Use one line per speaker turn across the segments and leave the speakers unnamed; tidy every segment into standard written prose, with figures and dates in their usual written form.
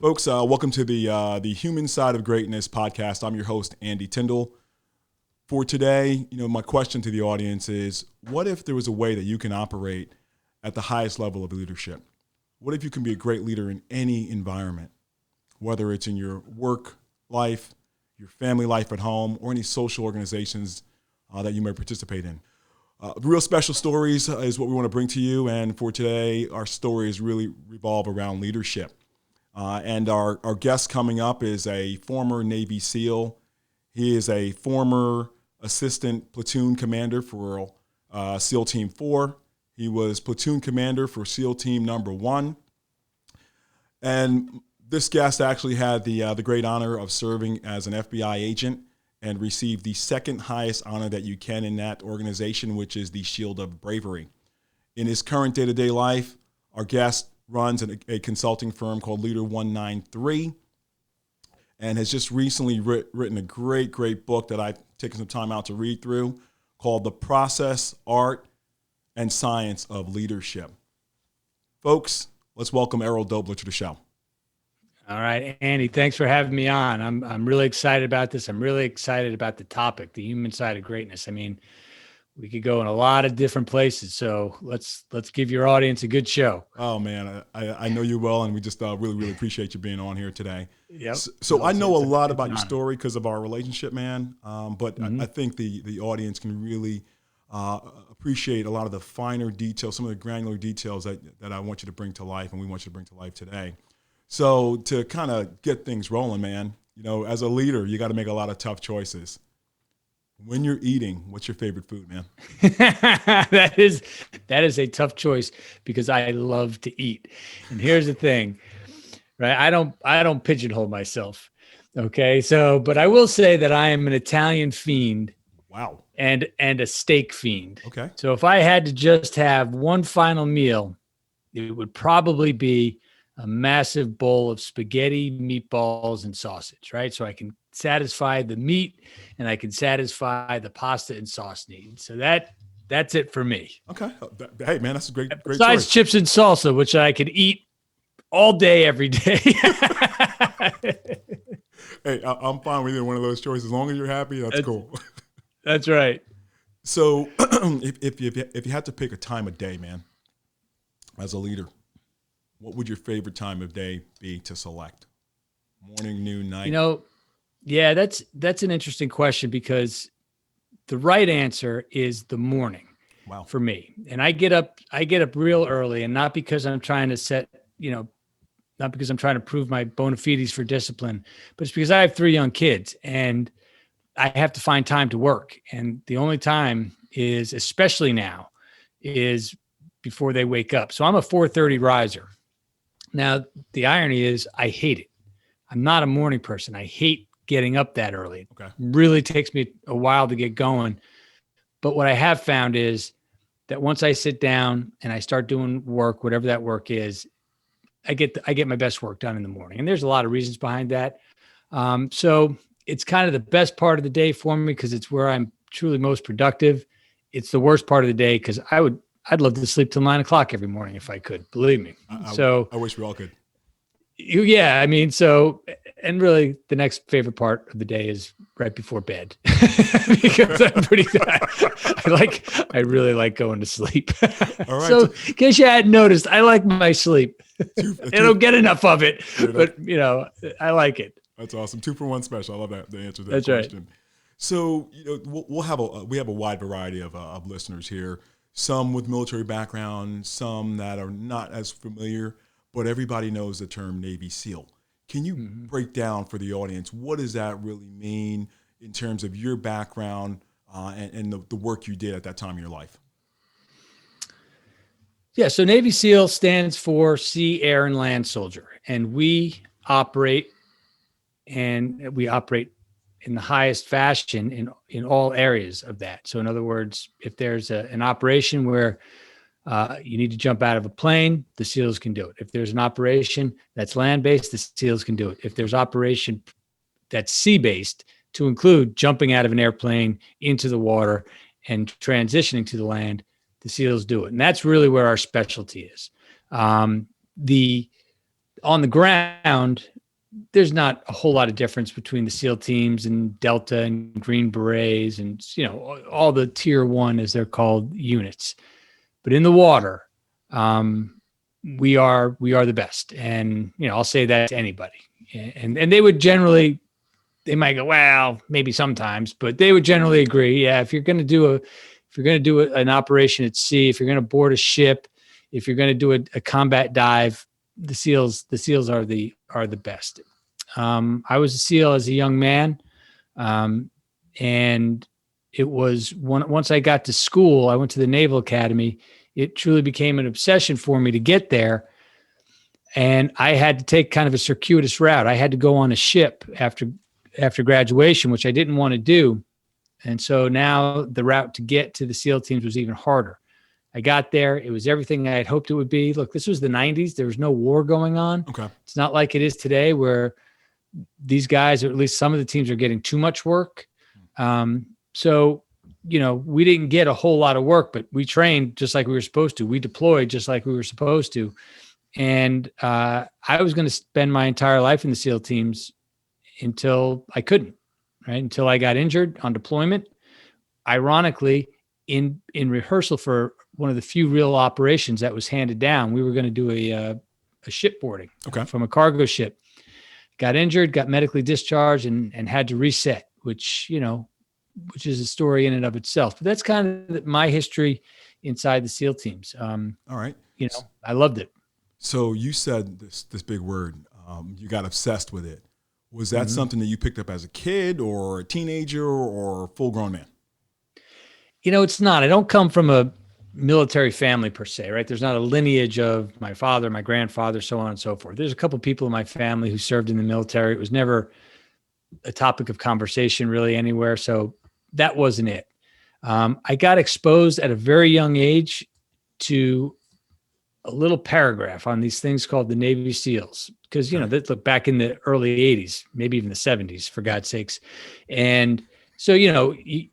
Folks, welcome to the Human Side of Greatness podcast. I'm your host, Andy Tyndall. For today, my question to the audience is, what if there was a way that you can operate at the highest level of leadership? What if you can be a great leader in any environment, whether it's in your work life, your family life at home, or any social organizations that you may participate in? Real special stories is what we want to bring to you. And for today, our stories really revolve around leadership. And our guest coming up is a former Navy SEAL. He is a former assistant platoon commander for SEAL Team 4. He was platoon commander for SEAL Team number 1. And this guest actually had the great honor of serving as an FBI agent and received the second highest honor that you can in that organization, which is the Shield of Bravery. In his current day-to-day life, our guest runs a consulting firm called Leader193 and has just recently written a great book that I've taken some time out to read through called The Process, Art, and Science of Leadership. Folks, let's welcome Errol Doebler to the show.
All right, Andy, thanks for having me on. I'm really excited about this. I'm really excited about the topic, the human side of greatness. I mean, we could go in a lot of different places. So let's give your audience a good show.
Oh man, I know you well, and we just really appreciate you being on here today.
Yep.
So I know a lot about your story because of our relationship, man. But I think the audience can really appreciate a lot of the finer details, some of the granular details that I want you to bring to life, and we want you to bring to life today. So to kind of get things rolling, man, as a leader, you got to make a lot of tough choices. When you're eating, what's your favorite food, man?
That is a tough choice because I love to eat. And here's the thing, right? I don't pigeonhole myself. Okay. So, but I will say that I am an Italian fiend.
Wow.
And a steak fiend.
Okay.
So if I had to just have one final meal, it would probably be a massive bowl of spaghetti, meatballs, and sausage, right? So I can satisfy the meat and I can satisfy the pasta and sauce needs. So that's it for me.
Okay. Hey man, that's a great
Besides
choice.
Chips and salsa, which I could eat all day, every day.
Hey, I'm fine with either one of those choices. As long as you're happy, that's cool.
That's right.
So if you had to pick a time of day, man, as a leader, what would your favorite time of day be to select? Morning, noon, night?
Yeah, that's an interesting question because the right answer is the morning.
Wow.
For me. And I get up real early, and not because I'm trying to not because I'm trying to prove my bona fides for discipline, but it's because I have 3 young kids and I have to find time to work. And the only time is, especially now, is before they wake up. So I'm a 4:30 riser. Now, the irony is I hate it. I'm not a morning person. I hate getting up that early.
Okay.
It really takes me a while to get going. But what I have found is that once I sit down and I start doing work, whatever that work is, I get my best work done in the morning. And there's a lot of reasons behind that. So it's kind of the best part of the day for me because it's where I'm truly most productive. It's the worst part of the day because I'd love to sleep till 9 o'clock every morning if I could, believe me.
I wish we all could.
Yeah. I mean, and really the next favorite part of the day is right before bed because I really like going to sleep.
All right.
So in case you hadn't noticed, I like my sleep. I don't get enough of it, but I like it.
That's awesome. 2-for-1 special. I love that. The answer to that
That's
question.
Right.
So, we have a wide variety of listeners here. Some with military background, some that are not as familiar, but everybody knows the term Navy SEAL. Can you break down for the audience, what does that really mean in terms of your background and the work you did at that time in your life?
Yeah, so Navy SEAL stands for Sea, Air, and Land Soldier, and we operate in the highest fashion in all areas of that. So in other words, if there's an operation where you need to jump out of a plane, the SEALs can do it. If there's an operation that's land-based, the SEALs can do it. If there's operation that's sea-based, to include jumping out of an airplane into the water and transitioning to the land, the SEALs do it. And that's really where our specialty is. on the ground, there's not a whole lot of difference between the SEAL teams and Delta and Green Berets and, all the tier 1, as they're called, units. But in the water, we are the best. And, I'll say that to anybody. And they would generally, they might go, well, maybe sometimes, but they would generally agree. Yeah. If you're going to do an operation at sea, if you're going to board a ship, if you're going to do a combat dive, the SEALs are the best. I was a SEAL as a young man. And it was once I got to school, I went to the Naval Academy. It truly became an obsession for me to get there. And I had to take kind of a circuitous route. I had to go on a ship after graduation, which I didn't want to do. And so now the route to get to the SEAL teams was even harder. I got there. It was everything I had hoped it would be. Look, this was the 90s. There was no war going on.
Okay.
It's not like it is today where these guys, or at least some of the teams, are getting too much work. So, we didn't get a whole lot of work, but we trained just like we were supposed to. We deployed just like we were supposed to. And I was going to spend my entire life in the SEAL teams until I couldn't, right? Until I got injured on deployment. Ironically, in rehearsal for one of the few real operations that was handed down, we were going to do a shipboarding from a cargo ship. Got injured, got medically discharged, and had to reset, which is a story in and of itself. But that's kind of my history inside the SEAL teams.
All right.
I loved it.
So you said this big word, you got obsessed with it. Was that something that you picked up as a kid or a teenager or a full-grown man?
It's not. I don't come from a military family per se, right? There's not a lineage of my father, my grandfather, so on and so forth. There's a couple of people in my family who served in the military. It was never a topic of conversation really anywhere. So that wasn't it. I got exposed at a very young age to a little paragraph on these things called the Navy SEALs, because, that look back in the early 80s, maybe even the 70s, for God's sakes. And so, you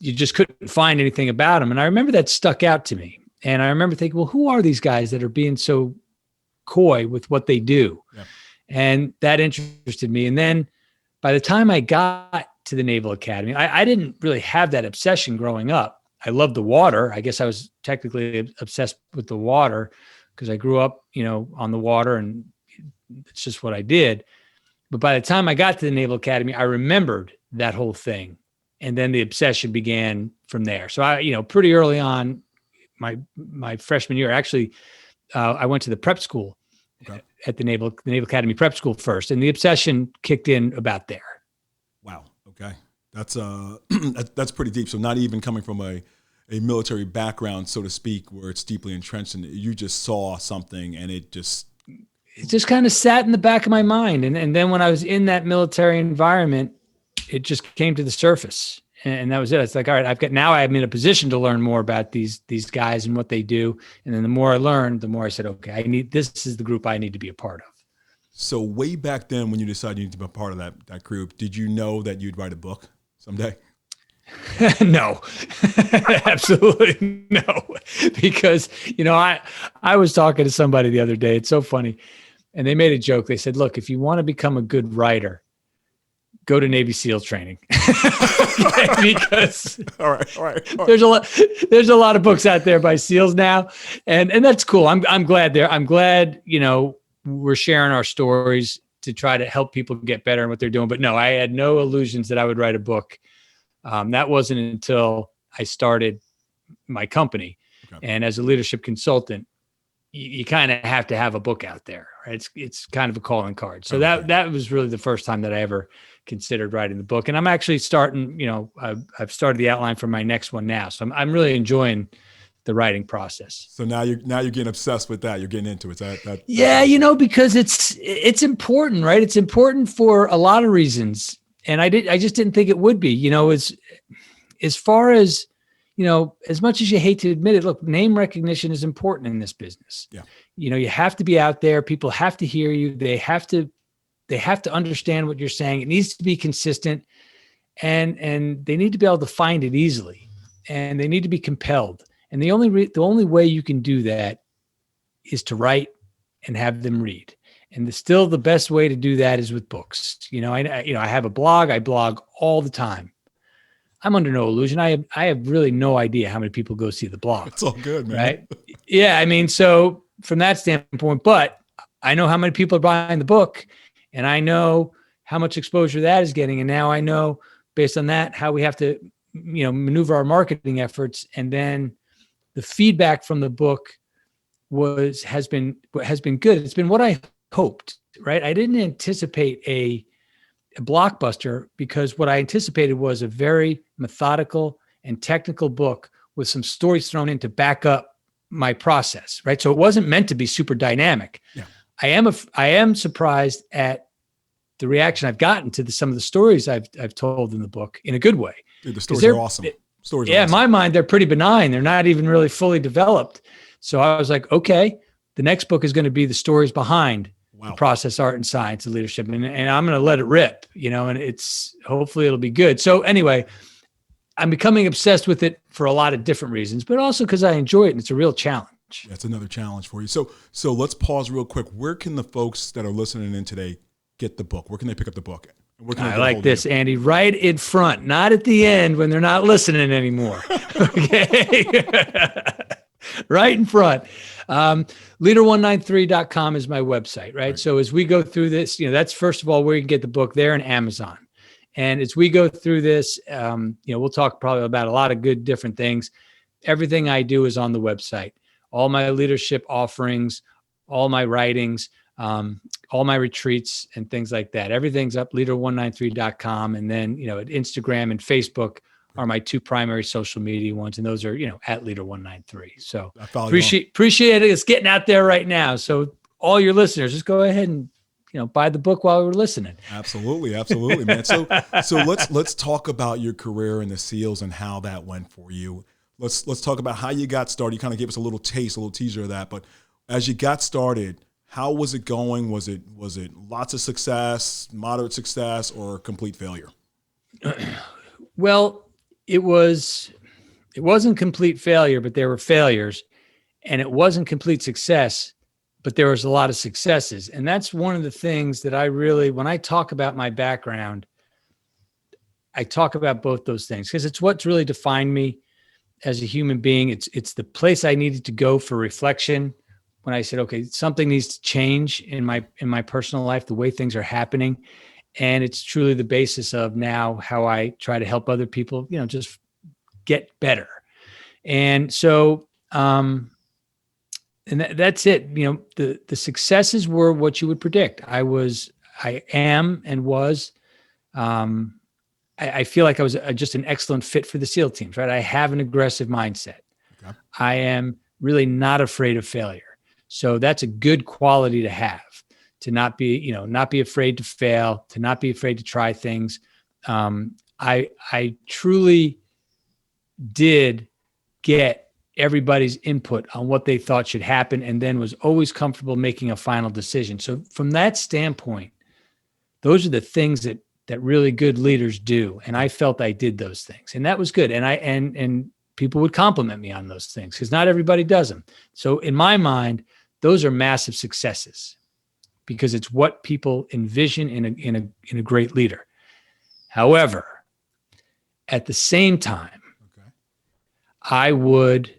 just couldn't find anything about them. And I remember that stuck out to me. And I remember thinking, well, who are these guys that are being so coy with what they do? Yeah. And that interested me. And then by the time I got to the Naval Academy, I didn't really have that obsession growing up. I loved the water. I guess I was technically obsessed with the water because I grew up, on the water, and it's just what I did. But by the time I got to the Naval Academy, I remembered that whole thing. And then the obsession began from there. So I, pretty early on, my freshman year, actually, I went to the prep school at the Naval Academy prep school first. And the obsession kicked in about there.
Wow. Okay. That's pretty deep. So not even coming from a military background, so to speak, where it's deeply entrenched in it, you just saw something and it just
kind of sat in the back of my mind. And then when I was in that military environment, it just came to the surface, and that was it. It's like, all right, I'm in a position to learn more about these guys and what they do. And then the more I learned, the more I said, okay, this is the group I need to be a part of.
So way back then, when you decided you need to be a part of that group, did you know that you'd write a book someday?
No, absolutely no. Because, I was talking to somebody the other day. It's so funny. And they made a joke. They said, look, if you want to become a good writer, go to Navy SEAL training. Because
all right.
There's a lot of books out there by SEALs now. And that's cool. I'm glad I'm glad, we're sharing our stories to try to help people get better in what they're doing. But no, I had no illusions that I would write a book. That wasn't until I started my company. Okay. And as a leadership consultant, you kind of have to have a book out there, right? It's kind of a calling card. So that was really the first time that I ever considered writing the book. And I'm actually starting, I've started the outline for my next one now. So I'm really enjoying the writing process.
So now you're getting obsessed with that. You're getting into it.
Because it's important, right? It's important for a lot of reasons. And I just didn't think it would be, as far as, as much as you hate to admit it, look, name recognition is important in this business.
Yeah.
You have to be out there. People have to hear you. They have to understand what you're saying. It needs to be consistent, and they need to be able to find it easily, and they need to be compelled. And the only way you can do that is to write and have them read. And still the best way to do that is with books. I have a blog. I blog all the time. I'm under no illusion. I have really no idea how many people go see the blog.
It's all good, man.
Right? Yeah. I mean, so from that standpoint, but I know how many people are buying the book, and I know how much exposure that is getting. And now I know, based on that, how we have to, maneuver our marketing efforts. And then the feedback from the book has been good. It's been what I hoped, right? I didn't anticipate a blockbuster, because what I anticipated was a very methodical and technical book with some stories thrown in to back up my process, right? So it wasn't meant to be super dynamic.
Yeah.
I am surprised at the reaction I've gotten to some of the stories I've told in the book, in a good way.
Dude, the stories are awesome. Stories are awesome.
In my mind, they're pretty benign. They're not even really fully developed. So I was like, okay, the next book is going to be the stories behind the process, art, and science of leadership. And I'm going to let it rip, and hopefully it'll be good. So anyway, I'm becoming obsessed with it for a lot of different reasons, but also because I enjoy it and it's a real challenge.
That's another challenge for you. So let's pause real quick. Where can the folks that are listening in today get the book? Where can they pick up the book?
I like this, Andy, right in front, not at the end when they're not listening anymore. Okay. Right in front. Leader193.com is my website, right? So as we go through this, that's first of all where you can get the book, there, and Amazon. And as we go through this, we'll talk probably about a lot of good different things. Everything I do is on the website. All my leadership offerings, all my writings, all my retreats and things like that. Everything's up, leader193.com. And then, at Instagram and Facebook are my two primary social media ones. And those are, at Leader193. So appreciate it. It's getting out there right now. So all your listeners, just go ahead and, buy the book while we're listening.
Absolutely. Absolutely, man. So let's talk about your career in the SEALs and how that went for you. Let's talk about how you got started. You kind of gave us a little taste, a little teaser of that, but as you got started, how was it going? Was it lots of success, moderate success, or complete failure?
Well, it wasn't complete failure, but there were failures, and it wasn't complete success, but there was a lot of successes. And that's one of the things that I really, when I talk about my background, I talk about both those things, because it's what's really defined me as a human being. It's the place I needed to go for reflection when I said, okay, something needs to change in my personal life, the way things are happening. And it's truly the basis of now how I try to help other people, just get better. And so, and that's it. The successes were what you would predict. I am and was, I feel like I was just an excellent fit for the SEAL teams, right? I have an aggressive mindset. Okay. I am really not afraid of failure. So that's a good quality to have, to not be afraid to fail, to not be afraid to try things. I truly did get everybody's input on what they thought should happen, and then was always comfortable making a final decision. So from that standpoint, those are the things that really good leaders do. And I felt I did those things, and that was good. And and people would compliment me on those things, because not everybody does them. So in my mind, those are massive successes, because it's what people envision in a great leader. However, at the same time, I would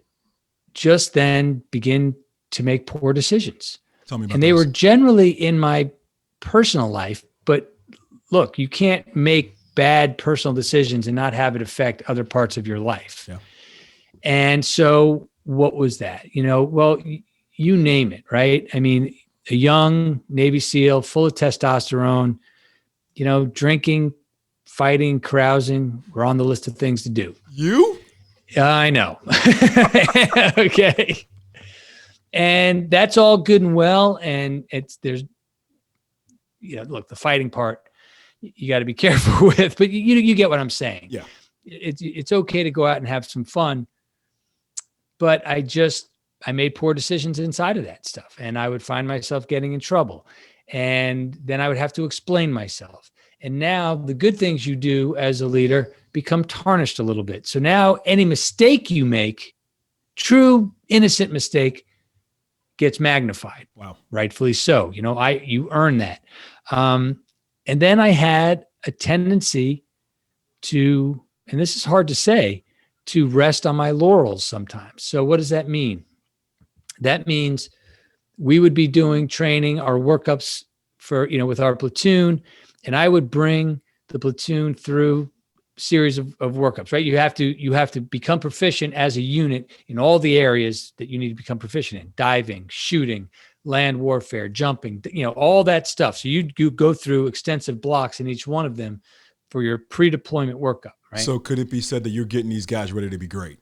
just then begin to make poor decisions.
Tell me about
and they were generally in my personal life. But look, you can't make bad personal decisions and not have it affect other parts of your life. Yeah. And so what was that? Well, you name it, right? I mean, a young Navy SEAL full of testosterone, drinking, fighting, carousing were on the list of things to do.
You?
I know. Okay. And that's all good and well. And look, the fighting part, you got to be careful with, but you get what I'm saying.
Yeah.
It's okay to go out and have some fun, but I made poor decisions inside of that stuff, and I would find myself getting in trouble, and then I would have to explain myself. And now the good things you do as a leader become tarnished a little bit. So now any mistake you make, true, innocent mistake, gets magnified.
Wow.
Rightfully so. You earn that. And then I had a tendency to, and this is hard to say, to rest on my laurels sometimes. So what does that mean? That means we would be doing training, our workups for, with our platoon, and I would bring the platoon through series of workups, right? You have to become proficient as a unit in all the areas that you need to become proficient in: diving, shooting, land warfare, jumping, all that stuff. So you go through extensive blocks in each one of them for your pre-deployment workup, right?
So could it be said that you're getting these guys ready to be great?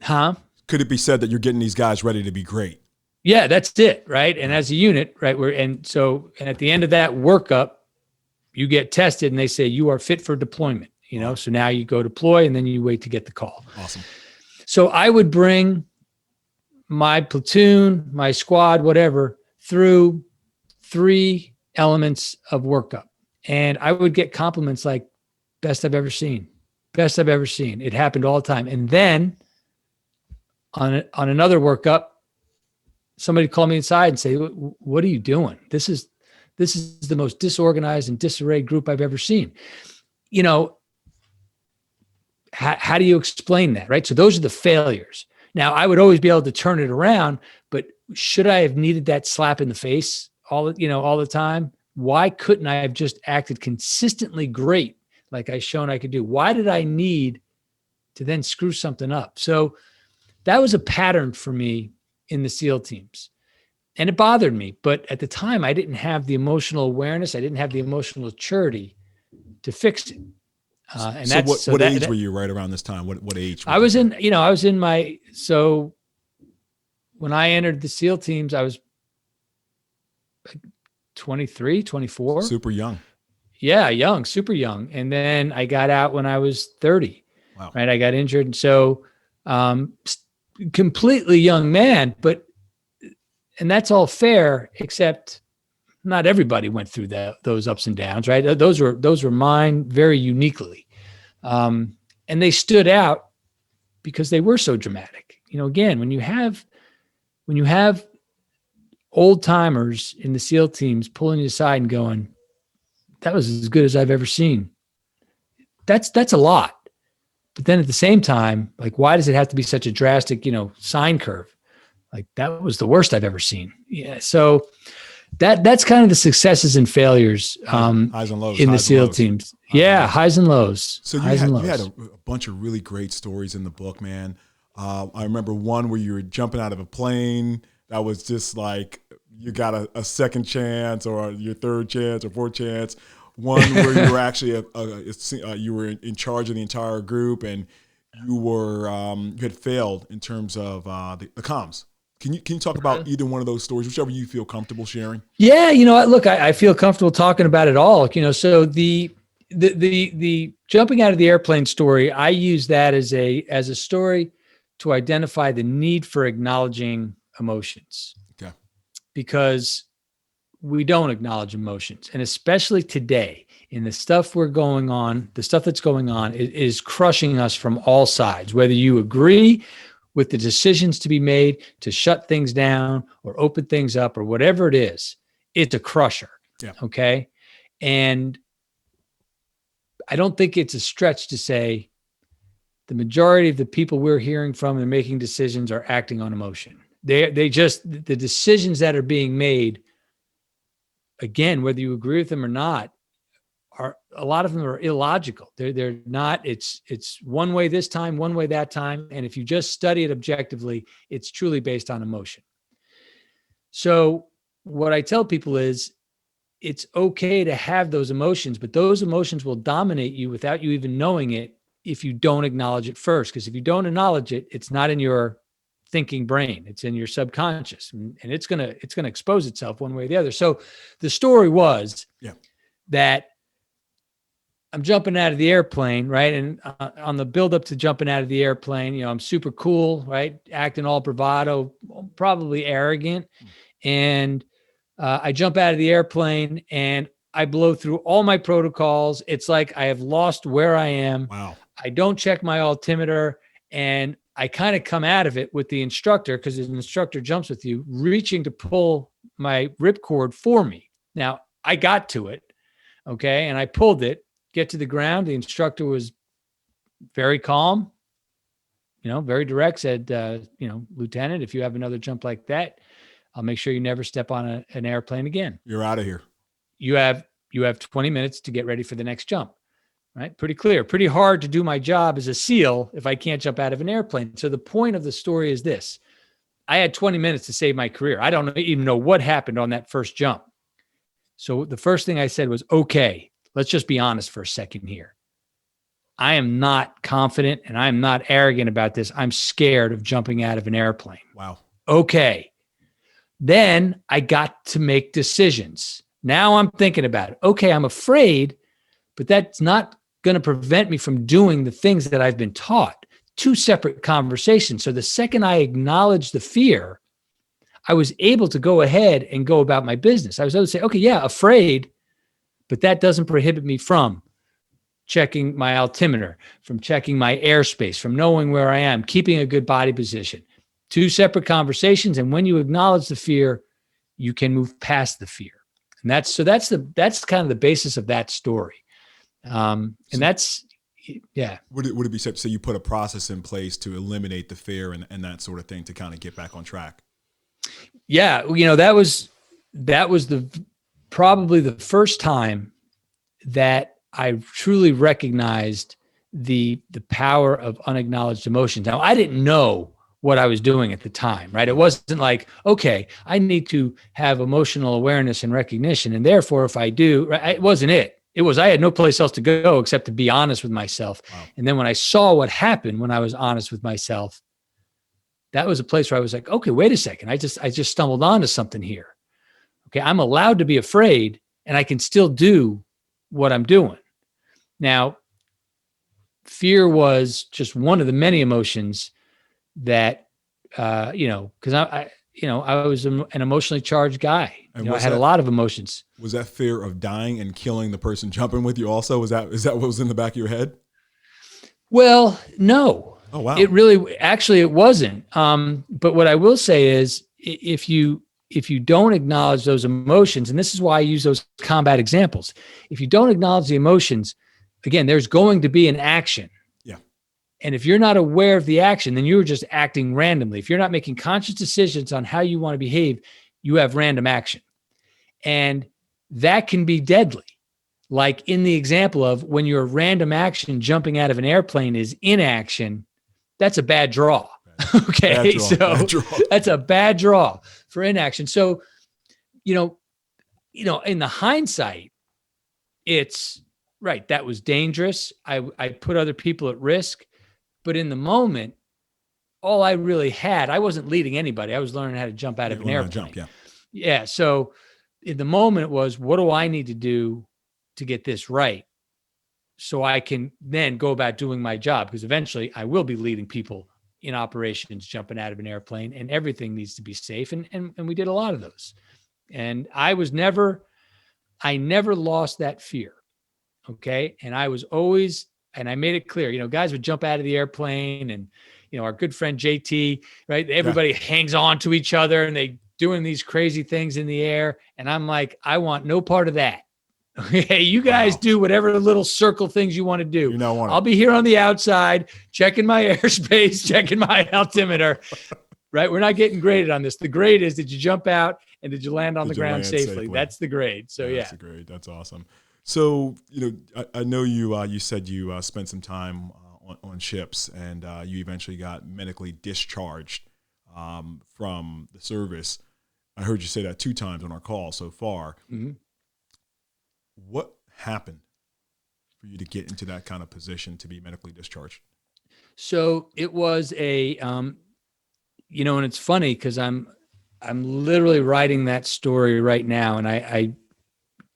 Huh?
Could it be said that you're getting these guys ready to be great?
Yeah, that's it, right? And as a unit, right, and at the end of that workup, you get tested and they say you are fit for deployment, So now you go deploy and then you wait to get the call.
Awesome.
So I would bring my platoon, my squad, whatever, through 3 elements of workup. And I would get compliments like, best I've ever seen, best I've ever seen. It happened all the time. And then on another workup, somebody called me inside and say, what are you doing? This is the most disorganized and disarrayed group I've ever seen. How do you explain that, right? So those are the failures. Now, I would always be able to turn it around, but should I have needed that slap in the face all the time? Why couldn't I have just acted consistently great like I shown I could do? Why did I need to then screw something up? So that was a pattern for me in the SEAL teams. And it bothered me. But at the time, I didn't have the emotional awareness. I didn't have the emotional maturity to fix it.
What age were you right around this time? What age?
I was in my, so when I entered the SEAL teams, I was 23, 24.
Super young.
Yeah, young, super young. And then I got out when I was 30.
Wow.
Right. I got injured. And so completely young man, and that's all fair, except not everybody went through those ups and downs, right? Those were mine very uniquely. And they stood out because they were so dramatic. Again, when you have old timers in the SEAL teams pulling you aside and going, that was as good as I've ever seen. That's a lot. But then at the same time, like, why does it have to be such a drastic, sine curve? Like, that was the worst I've ever seen. Yeah. So that's kind of the successes and failures
highs and lows,
in the SEAL teams. Highs and lows.
So you had a bunch of really great stories in the book, man. I remember one where you were jumping out of a plane that was just like you got a second chance or your third chance or fourth chance. One where you were actually you were in charge of the entire group and you had failed in terms of the comms. Can you talk about either one of those stories, whichever you feel comfortable sharing? Yeah,
look, I feel comfortable talking about it all. So the jumping out of the airplane story, I use that as a story to identify the need for acknowledging emotions.
Okay.
Because we don't acknowledge emotions. And especially today, in the stuff that's going on is crushing us from all sides, whether you agree with the decisions to be made to shut things down or open things up or whatever it is, it's a crusher.
Yeah.
Okay. And I don't think it's a stretch to say the majority of the people we're hearing from and making decisions are acting on emotion. The decisions that are being made, again, whether you agree with them or not, a lot of them are illogical. They're not, it's one way this time, one way that time. And if you just study it objectively, it's truly based on emotion. So what I tell people is it's okay to have those emotions, but those emotions will dominate you without you even knowing it if you don't acknowledge it first. Because if you don't acknowledge it, it's not in your thinking brain, it's in your subconscious, and it's going to expose itself one way or the other. So the story was that I'm jumping out of the airplane, right? And on the build up to jumping out of the airplane, I'm super cool, right? Acting all bravado, probably arrogant. And I jump out of the airplane and I blow through all my protocols. It's like I have lost where I am.
Wow.
I don't check my altimeter and I kind of come out of it with the instructor, because the instructor jumps with you, reaching to pull my ripcord for me. Now, I got to it, okay, and I pulled it, get to the ground. The instructor was very calm, very direct, said, Lieutenant, if you have another jump like that, I'll make sure you never step on an airplane again.
You're out of here.
You have 20 minutes to get ready for the next jump. Right? Pretty clear, pretty hard to do my job as a SEAL if I can't jump out of an airplane. So the point of the story is this: I had 20 minutes to save my career. I don't even know what happened on that first jump. So the first thing I said was, okay, let's just be honest for a second here. I am not confident and I'm not arrogant about this. I'm scared of jumping out of an airplane.
Wow.
Okay. Then I got to make decisions. Now I'm thinking about it. Okay, I'm afraid, but that's not going to prevent me from doing the things that I've been taught. Two separate conversations. So the second I acknowledged the fear, I was able to go ahead and go about my business. I was able to say, okay, yeah, afraid, but that doesn't prohibit me from checking my altimeter, from checking my airspace, from knowing where I am, keeping a good body position. Two separate conversations. And when you acknowledge the fear, you can move past the fear. And that's kind of the basis of that story. And that's, yeah.
Would it be safe to say you put a process in place to eliminate the fear and that sort of thing to kind of get back on track?
Yeah. That was probably the first time that I truly recognized the power of unacknowledged emotions. Now, I didn't know what I was doing at the time, right? It wasn't like, okay, I need to have emotional awareness and recognition. And therefore, if I do, right, it wasn't it. It was, I had no place else to go except to be honest with myself. Wow. And then when I saw what happened when I was honest with myself, that was a place where I was like, okay, wait a second. I just stumbled onto something here. Okay. I'm allowed to be afraid and I can still do what I'm doing. Now, fear was just one of the many emotions that, because I was an emotionally charged guy. I had a lot of emotions.
Was that fear of dying and killing the person jumping with you also? Is that what was in the back of your head?
Well, no.
Oh, wow.
It wasn't. But what I will say is if you don't acknowledge those emotions, and this is why I use those combat examples, if you don't acknowledge the emotions, again, there's going to be an action.
Yeah.
And if you're not aware of the action, then you're just acting randomly. If you're not making conscious decisions on how you want to behave, you have random action. And that can be deadly. Like in the example of when your random action jumping out of an airplane is inaction, that's a bad draw. Okay. Bad draw. That's a bad draw for inaction. So, in the hindsight, it's right. That was dangerous. I put other people at risk, but in the moment, all I really had, I wasn't leading anybody. I was learning how to jump out of an airplane. Yeah. So in the moment it was, what do I need to do to get this right? So I can then go about doing my job, because eventually I will be leading people in operations, jumping out of an airplane, and everything needs to be safe. And we did a lot of those. And I never lost that fear. Okay. And I was always, and I made it clear, guys would jump out of the airplane and, our good friend JT, right? Everybody hangs on to each other and they doing these crazy things in the air. And I'm like, I want no part of that. Okay. You guys do whatever little circle things you want to do. I'll be here on the outside, checking my airspace, checking my altimeter, right? We're not getting graded on this. The grade is, did you jump out and did you land on the ground safely? That's the grade. So
that's the grade. That's awesome. So, I know you said you spent some time on ships and you eventually got medically discharged from the service. I heard you say that 2 times on our call so far. Mm-hmm. What happened for you to get into that kind of position to be medically discharged?
So it was and it's funny because I'm literally writing that story right now. And I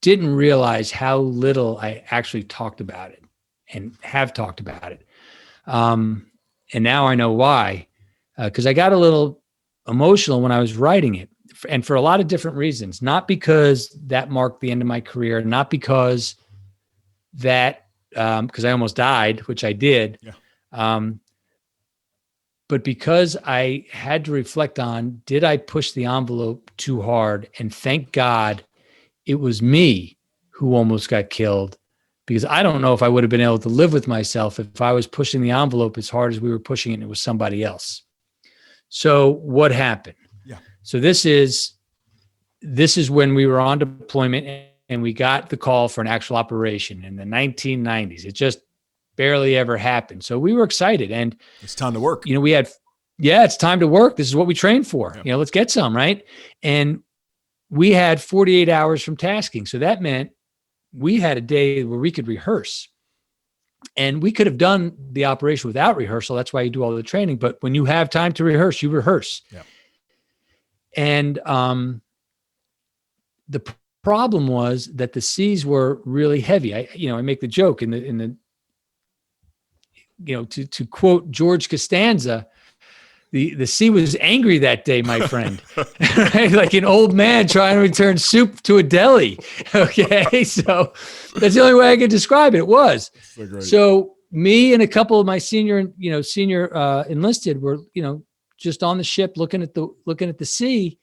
didn't realize how little I actually talked about it and have talked about it. And now I know why, because I got a little emotional when I was writing it, and for a lot of different reasons, not because that marked the end of my career, not because that, because I almost died, which I did.
Yeah.
But because I had to reflect on, did I push the envelope too hard? And thank God it was me who almost got killed, because I don't know if I would have been able to live with myself if I was pushing the envelope as hard as we were pushing it and it was somebody else. So what happened?
Yeah.
So this is when we were on deployment and we got the call for an actual operation in the 1990s. It just barely ever happened. So we were excited, and
it's time to work.
We had, it's time to work. This is what we trained for.
Yeah.
Let's get some, right? And we had 48 hours from tasking. So that meant we had a day where we could rehearse, and we could have done the operation without rehearsal. That's why you do all the training. But when you have time to rehearse, you rehearse.
Yeah.
And the problem was that the seas were really heavy. I make the joke to quote George Costanza, the sea was angry that day, my friend. Right? Like an old man trying to return soup to a deli. Okay. So that's the only way I could describe it. It was. So me and a couple of my senior enlisted were, just on the ship looking at the sea.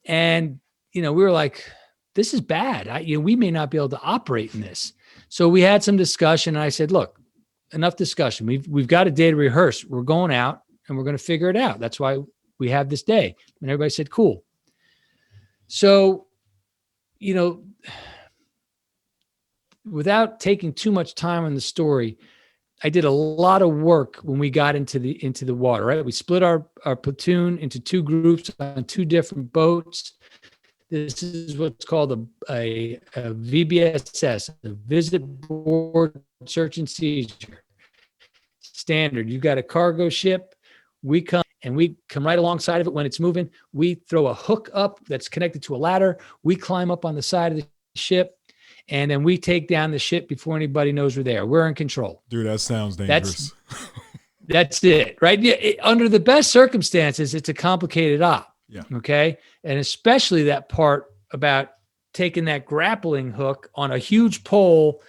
And, we were like, this is bad. We may not be able to operate in this. So we had some discussion, and I said, look, enough discussion. We've got a day to rehearse. We're going out and we're going to figure it out. That's why we have this day. And everybody said, cool. So, without taking too much time on the story, I did a lot of work when we got into the water, right? We split our platoon into two groups on two different boats. This is what's called a VBSS, a visit, board, search and seizure standard. You've got a cargo ship. We come right alongside of it when it's moving. We throw a hook up that's connected to a ladder. We climb up on the side of the ship, and then we take down the ship before anybody knows we're there. We're in control.
Dude, that sounds dangerous.
That's it, right? Under the best circumstances, it's a complicated op.
Yeah. Okay.
And especially that part about taking that grappling hook on a huge pole,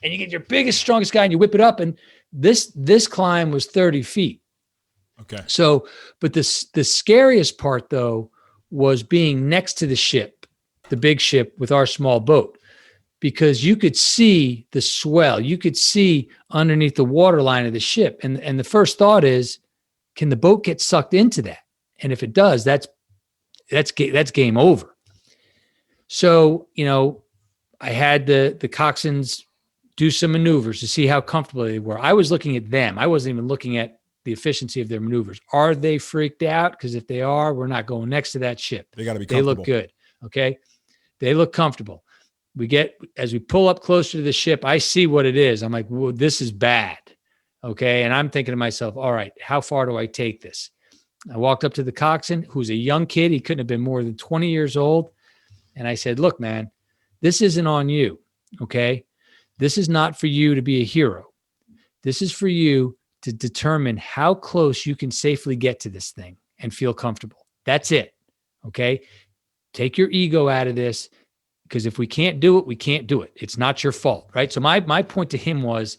and you get your biggest, strongest guy and you whip it up. And this climb was 30 feet.
Okay.
So, but the scariest part though was being next to the ship, the big ship with our small boat, because you could see the swell, you could see underneath the waterline of the ship. And the first thought is, can the boat get sucked into that? And if it does, that's game over. So, I had the coxswains do some maneuvers to see how comfortable they were. I was looking at them. I wasn't even looking at the efficiency of their maneuvers. Are they freaked out? Because if they are, we're not going next to that ship.
They got to be comfortable.
They look good. Okay. They look comfortable. As we pull up closer to the ship, I see what it is. I'm like, whoa, this is bad. Okay. And I'm thinking to myself, all right, how far do I take this? I walked up to the coxswain, who's a young kid. He couldn't have been more than 20 years old. And I said, look, man, this isn't on you. Okay. This is not for you to be a hero. This is for you to determine how close you can safely get to this thing and feel comfortable. That's it. Okay. Take your ego out of this, because if we can't do it, we can't do it. It's not your fault. Right. So my point to him was,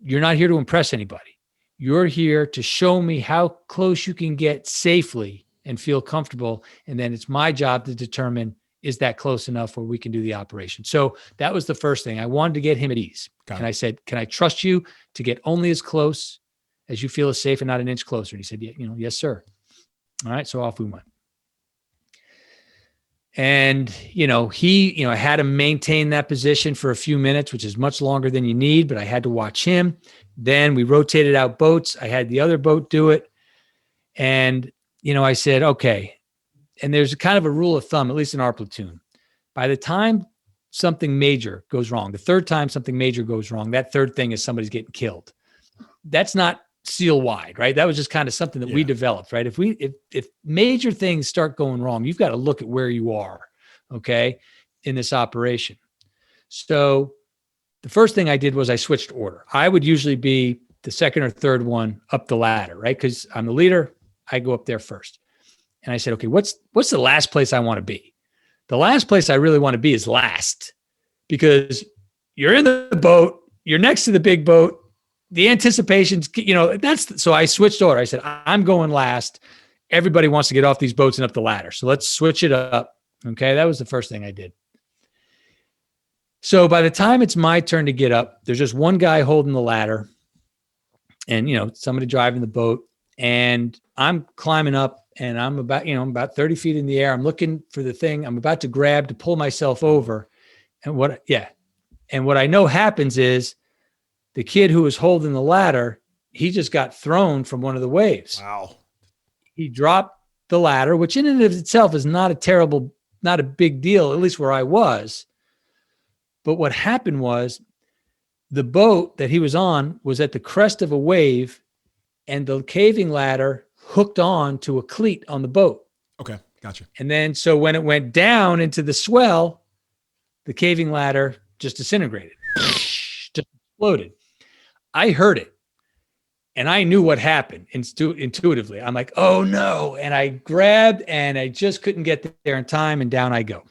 you're not here to impress anybody. You're here to show me how close you can get safely and feel comfortable. And then it's my job to determine, is that close enough where we can do the operation? So that was the first thing. I wanted to get him at ease. And I said, can I trust you to get only as close as you feel is safe and not an inch closer? And he said, yeah, yes, sir. All right. So off we went. And, I had to maintain that position for a few minutes, which is much longer than you need, but I had to watch him. Then we rotated out boats. I had the other boat do it. And, I said, okay. And there's kind of a rule of thumb, at least in our platoon. By the time something major goes wrong, the third time something major goes wrong, that third thing is somebody's getting killed. That's not SEAL wide, right? That was just kind of something that we developed, right? If major things start going wrong, you've got to look at where you are, okay, in this operation. So the first thing I did was I switched order. I would usually be the second or third one up the ladder, right? Because I'm the leader. I go up there first. And I said, okay, what's the last place I want to be? The last place I really want to be is last, because you're in the boat, you're next to the big boat, the anticipations, so I switched order. I said, I'm going last. Everybody wants to get off these boats and up the ladder. So let's switch it up. Okay. That was the first thing I did. So by the time it's my turn to get up, there's just one guy holding the ladder and, somebody driving the boat, and I'm climbing up, and I'm about 30 feet in the air. I'm looking for the thing I'm about to grab to pull myself over. And what I know happens is the kid who was holding the ladder, he just got thrown from one of the waves.
Wow.
He dropped the ladder, which in and of itself is not a big deal, at least where I was. But what happened was the boat that he was on was at the crest of a wave, and the caving ladder hooked on to a cleat on the boat.
Okay, gotcha.
And then, so when it went down into the swell, the caving ladder just disintegrated, just exploded. I heard it, and I knew what happened intuitively. I'm like, oh no. And I grabbed, and I just couldn't get there in time, and down I go.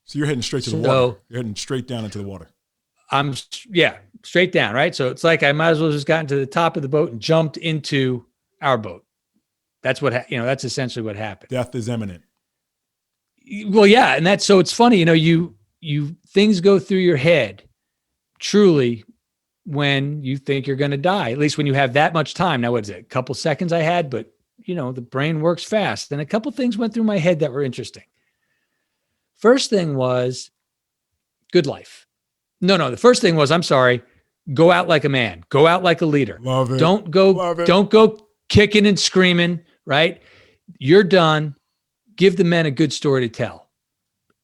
So you're heading straight to the water. You're heading straight down into the water.
Straight down, right? So it's like I might as well just gotten to the top of the boat and jumped into our boat. That's what, that's essentially what happened.
Death is imminent.
Well, yeah. And so it's funny, you things go through your head truly when you think you're going to die, at least when you have that much time. Now, what is it? A couple seconds I had, but the brain works fast. And a couple things went through my head that were interesting. First thing was good life. No, the first thing was, I'm sorry, go out like a man, go out like a leader.
Love it.
Don't go kicking and screaming, right? You're done. Give the men a good story to tell.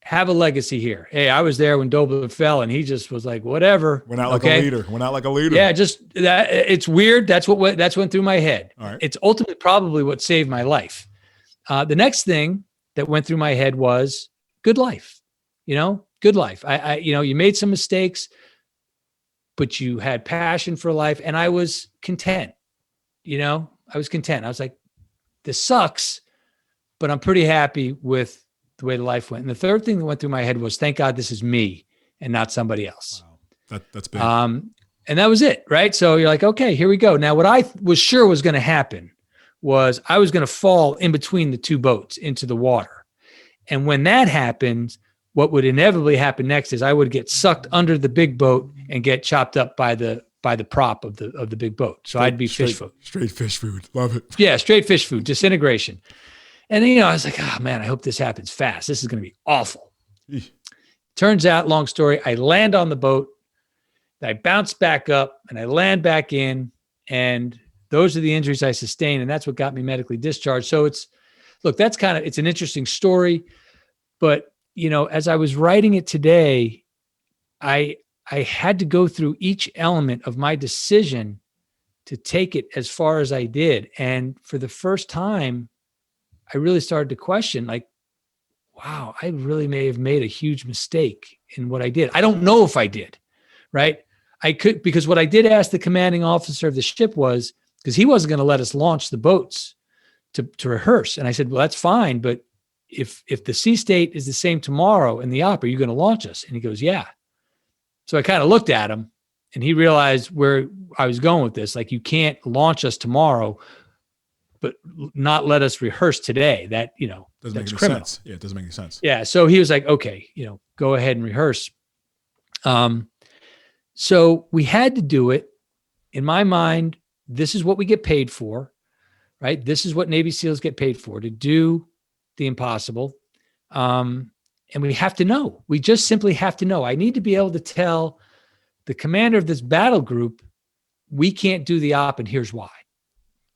Have a legacy here. Hey, I was there when Doebler fell, and he just was like, whatever.
Went out like a leader.
Yeah, just that. It's weird. That's what went through my head.
All right.
It's ultimately probably what saved my life. The next thing that went through my head was good life. Good life. You made some mistakes, but you had passion for life, and I was content. I was content. I was like, this sucks, but I'm pretty happy with the way the life went. And the third thing that went through my head was, thank God this is me and not somebody else.
Wow. That's big.
And that was it, right? So you're like, okay, here we go. Now, what I was sure was going to happen was I was going to fall in between the two boats into the water. And when that happened, what would inevitably happen next is I would get sucked under the big boat and get chopped up by the prop of the big boat. So I'd be fish food.
Straight fish food. Love it.
Yeah, straight fish food, disintegration. And then, I was like, oh man, I hope this happens fast. This is going to be awful.
Eesh.
Turns out, long story, I land on the boat, I bounce back up, and I land back in, and those are the injuries I sustained, and that's what got me medically discharged. So it's an interesting story, but as I was writing it today, I had to go through each element of my decision to take it as far as I did. And for the first time, I really started to question, like, wow, I really may have made a huge mistake in what I did. I don't know if I did, right? Because what I did ask the commanding officer of the ship was, because he wasn't going to let us launch the boats to rehearse. And I said, well, that's fine, but if the sea state is the same tomorrow in the op, are you going to launch us? And he goes, yeah. So I kind of looked at him, and he realized where I was going with this. Like, you can't launch us tomorrow, but not let us rehearse today. That,
doesn't
that's
make any
criminal.
sense. Yeah, it doesn't make any sense.
Yeah. So he was like, okay, go ahead and rehearse. So we had to do it. In my mind, this is what we get paid for, right? This is what Navy SEALs get paid for, to do the impossible. And we have to know. We just simply have to know. I need to be able to tell the commander of this battle group, we can't do the op, and here's why,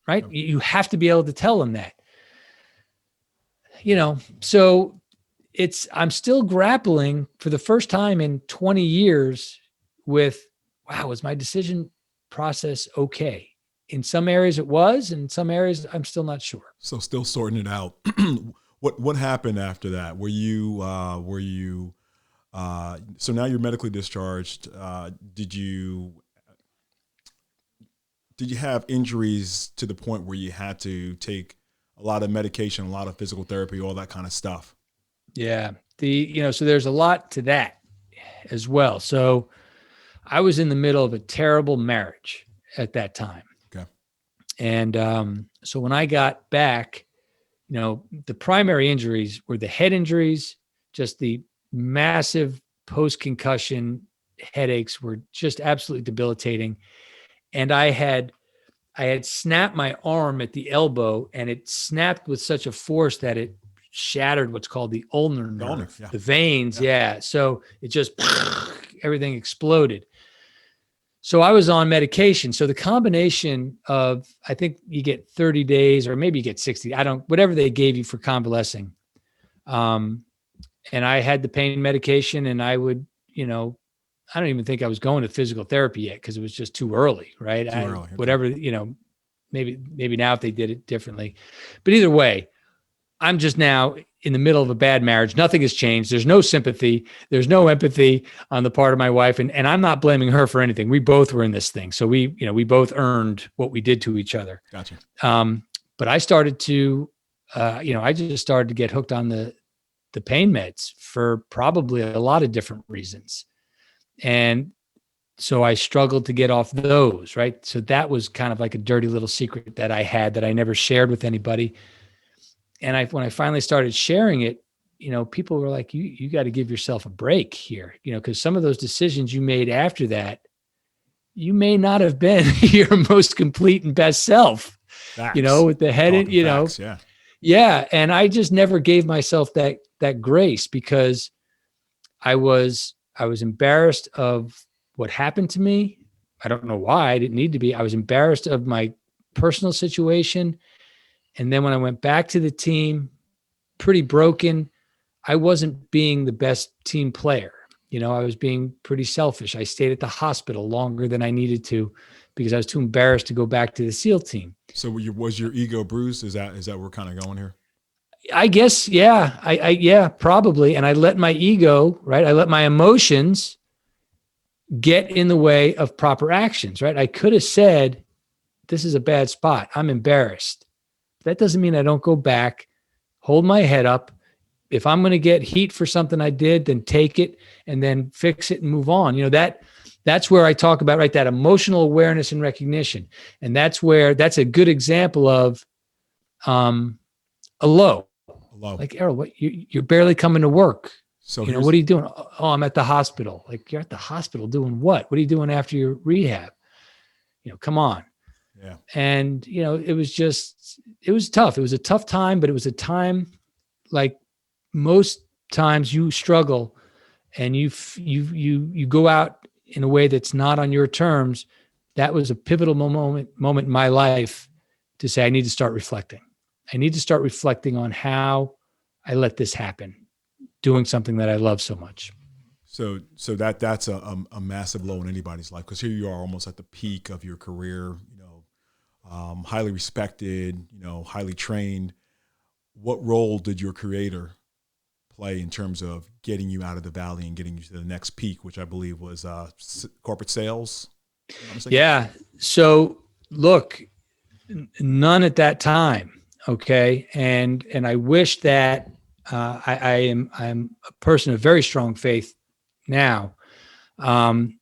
right?
Okay.
You have to be able to tell them that. So I'm still grappling for the first time in 20 years with, wow, was my decision process okay? In some areas it was, in some areas I'm still not sure.
So still sorting it out. What happened after that? Were you so now you're medically discharged. Did you have injuries to the point where you had to take a lot of medication, a lot of physical therapy, all that kind of stuff?
Yeah. So there's a lot to that as well. So I was in the middle of a terrible marriage, at that time.
Okay.
And so when I got back, the primary injuries were the head injuries, just the massive post-concussion headaches were just absolutely debilitating. And I had snapped my arm at the elbow, and it snapped with such a force that it shattered what's called the ulnar nerve, the veins. Yeah. So it just, everything exploded. So I was on medication. So the combination of, I think you get 30 days or maybe you get 60, whatever they gave you for convalescing. And I had the pain medication, and I would, I don't even think I was going to physical therapy yet because it was just too early, right?
Too early. Okay.
Whatever, maybe now if they did it differently. But either way, I'm just now in the middle of a bad marriage. Nothing has changed. There's no sympathy. There's no empathy on the part of my wife. And I'm not blaming her for anything. We both were in this thing. So we both earned what we did to each other.
Gotcha.
But I started to, I just started to get hooked on the pain meds for probably a lot of different reasons. And so I struggled to get off those, right? So that was kind of like a dirty little secret that I had that I never shared with anybody. And when I finally started sharing it, people were like, you got to give yourself a break here, because some of those decisions you made after that, you may not have been your most complete and best self,
Facts.
With the head,
Facts, yeah.
Yeah. And I just never gave myself that grace because I was embarrassed of what happened to me. I don't know why. I didn't need to be. I was embarrassed of my personal situation. And then when I went back to the team, pretty broken, I wasn't being the best team player. I was being pretty selfish. I stayed at the hospital longer than I needed to because I was too embarrassed to go back to the SEAL team.
So was your ego bruised? Is that where we're kind of going here?
I guess, yeah. Yeah, probably. And I let my ego, right? I let my emotions get in the way of proper actions, right? I could have said, this is a bad spot. I'm embarrassed. That doesn't mean I don't go back, hold my head up. If I'm going to get heat for something I did, then take it and then fix it and move on. That's where I talk about, right, that emotional awareness and recognition. And that's a good example of a low. Like, Errol, what you're barely coming to work. So what are you doing? Oh, I'm at the hospital. Like, you're at the hospital doing what? What are you doing after your rehab? Come on.
Yeah.
And, it was tough. It was a tough time, but it was a time like most times you struggle and you go out in a way that's not on your terms. That was a pivotal moment in my life to say, I need to start reflecting. I need to start reflecting on how I let this happen, doing something that I love so much.
So that's a massive low in anybody's life, because here you are almost at the peak of your career, highly respected, highly trained. What role did your creator play in terms of getting you out of the valley and getting you to the next peak, which I believe was corporate sales?
Yeah. So look, none at that time. Okay. And I wish that I'm a person of very strong faith now. And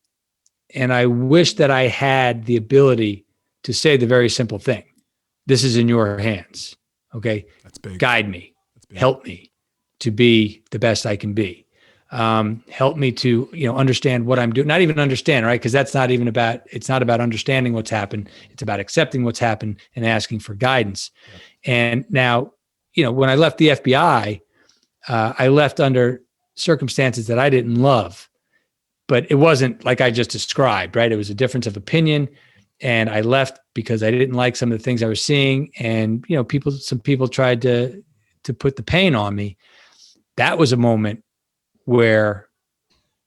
I wish that I had the ability to say the very simple thing. This is in your hands. Okay.
That's big.
Guide me, help me to be the best I can be. Help me to, understand what I'm doing, not even understand, right? Because it's not about understanding what's happened. It's about accepting what's happened and asking for guidance. Yeah. And now, when I left the FBI, I left under circumstances that I didn't love, but it wasn't like I just described, right? It was a difference of opinion. And I left because I didn't like some of the things I was seeing. And, some people tried to put the pain on me. That was a moment where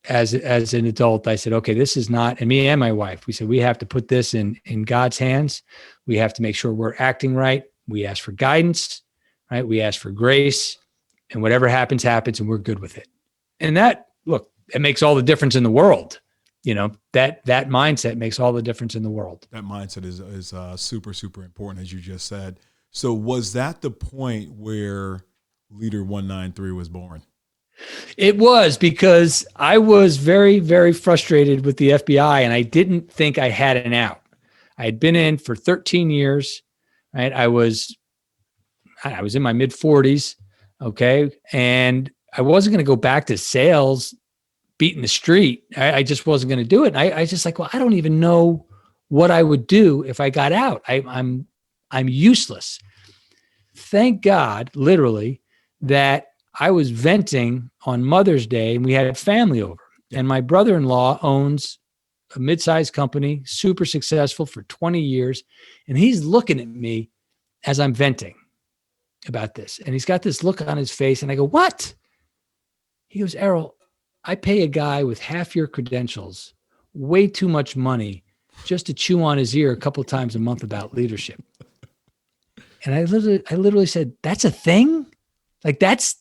as an adult, I said, okay, this is not, and me and my wife, we said, we have to put this in God's hands. We have to make sure we're acting right. We ask for guidance, right? We ask for grace, and whatever happens, happens, and we're good with it. And that, look, it makes all the difference in the world. That mindset makes all the difference in the world.
That mindset is super, super important, as you just said. So was that the point where Leader193 was born?
It was, because I was very, very frustrated with the FBI, and I didn't think I had an out. I had been in for 13 years, right? I was in my mid 40s. Okay. And I wasn't going to go back to sales, beating the street. I just wasn't going to do it. I just like, well, I don't even know what I would do if I got out. I'm useless. Thank God, literally, that I was venting on Mother's Day and we had family over. Yeah. And my brother-in-law owns a mid-sized company, super successful for 20 years. And he's looking at me as I'm venting about this. And he's got this look on his face. And I go, what? He goes, Errol, I pay a guy with half your credentials way too much money just to chew on his ear a couple of times a month about leadership. And I literally said, that's a thing? Like, that's,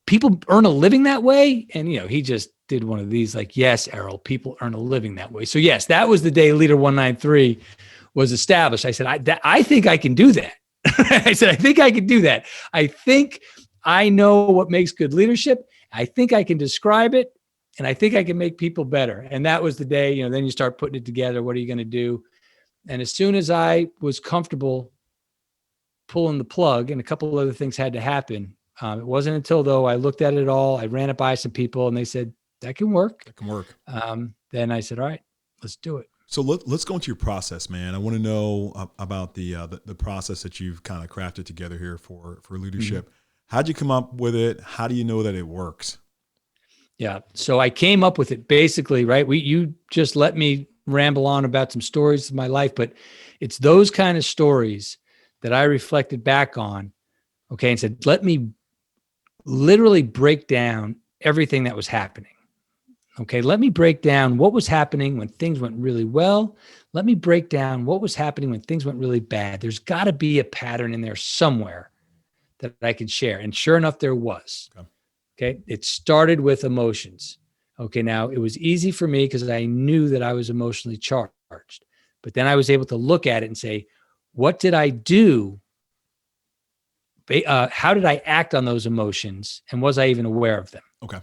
people earn a living that way? And, he just did one of these, like, yes, Errol, people earn a living that way. So yes, that was the day Leader193 was established. I said, I think I can do that. I said, I think I can do that. I think I know what makes good leadership. I think I can describe it, and I think I can make people better. And that was the day, then you start putting it together. What are you going to do? And as soon as I was comfortable pulling the plug, and a couple of other things had to happen, it wasn't until, though, I looked at it all, I ran it by some people, and they said, that can work.
That can work.
Then I said, all right, let's do it.
So let's go into your process, man. I want to know about the process that you've kind of crafted together here for leadership. Mm-hmm. How'd you come up with it? How do you know that it works?
Yeah. So I came up with it basically, right? You just let me ramble on about some stories of my life, but it's those kind of stories that I reflected back on, okay, and said, let me literally break down everything that was happening. Okay, let me break down what was happening when things went really well. Let me break down what was happening when things went really bad. There's got to be a pattern in there somewhere that I can share. And sure enough, there was. Okay. It started with emotions. Okay. Now, it was easy for me because I knew that I was emotionally charged. But then I was able to look at it and say, what did I do? How did I act on those emotions? And was I even aware of them?
Okay.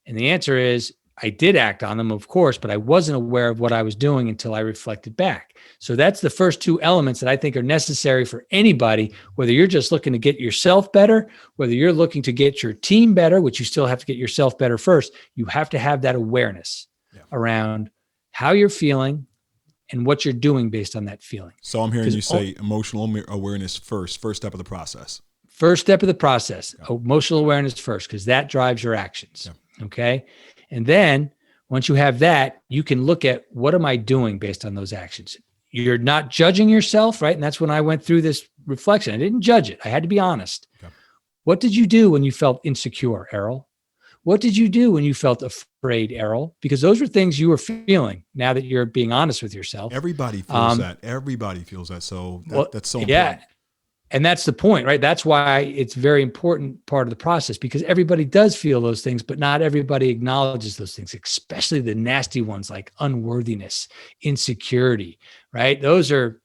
And the answer is, I did act on them, of course, but I wasn't aware of what I was doing until I reflected back. So that's the first two elements that I think are necessary for anybody, whether you're just looking to get yourself better, whether you're looking to get your team better, which you still have to get yourself better first. You have to have that awareness around how you're feeling and what you're doing based on that feeling.
So I'm hearing you say emotional awareness first step of the process.
First step of the process, emotional awareness first, because that drives your actions. Yeah. Okay. And then once you have that, you can look at what am I doing based on those actions? You're not judging yourself, right? And that's when I went through this reflection. I didn't judge it. I had to be honest. Okay. What did you do when you felt insecure, Errol? What did you do when you felt afraid, Errol? Because those were things you were feeling now that you're being honest with yourself.
Everybody feels that. Everybody feels that. So that's so important.
Yeah. And that's the point, right? That's why it's a very important part of the process, because everybody does feel those things, but not everybody acknowledges those things, especially the nasty ones like unworthiness, insecurity, right? Those are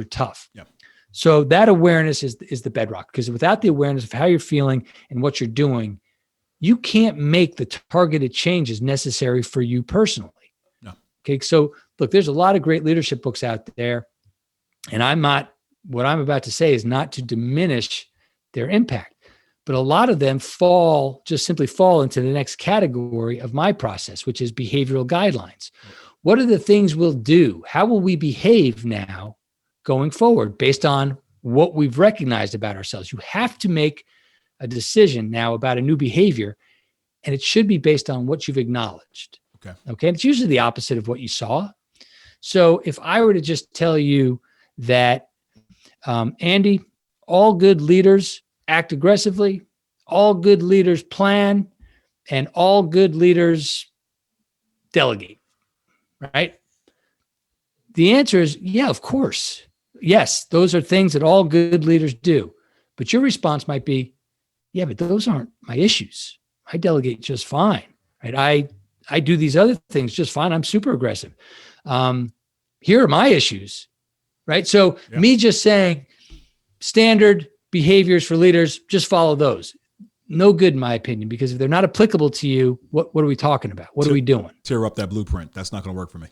tough. Yep. So that awareness is the bedrock, because without the awareness of how you're feeling and what you're doing, you can't make the targeted changes necessary for you personally. No. Okay. So look, there's a lot of great leadership books out there, and what I'm about to say is not to diminish their impact, but a lot of them simply fall into the next category of my process, which is behavioral guidelines. What are the things we'll do? How will we behave now going forward based on what we've recognized about ourselves? You have to make a decision now about a new behavior, and it should be based on what you've acknowledged. Okay. And it's usually the opposite of what you saw. So if I were to just tell you that, Andy, all good leaders act aggressively, all good leaders plan, and all good leaders delegate, right? The answer is, yeah, of course. Yes, those are things that all good leaders do. But your response might be, yeah, but those aren't my issues. I delegate just fine, right? I do these other things just fine. I'm super aggressive. Here are my issues. Right. So me just saying standard behaviors for leaders, just follow those. No good in my opinion, because if they're not applicable to you, what are we talking about? What are we doing?
Tear up that blueprint. That's not going to work for me.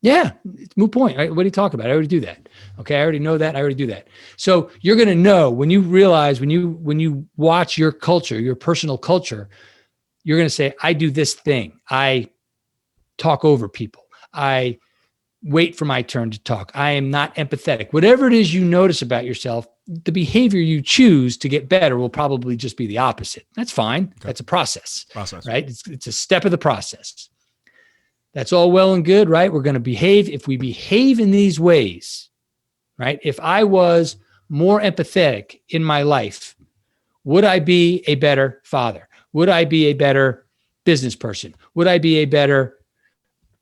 Yeah, it's moot point. Right? What are you talking about? I already do that. Okay, I already know that. I already do that. So you're going to know when you realize when you watch your culture, your personal culture, you're going to say, I do this thing. I talk over people. I wait for my turn to talk. I am not empathetic. Whatever it is you notice about yourself, the behavior you choose to get better will probably just be the opposite. That's fine. Okay. That's a process. Right? It's a step of the process. That's all well and good, right? We're going to behave. If we behave in these ways, right? If I was more empathetic in my life, would I be a better father? Would I be a better business person? Would I be a better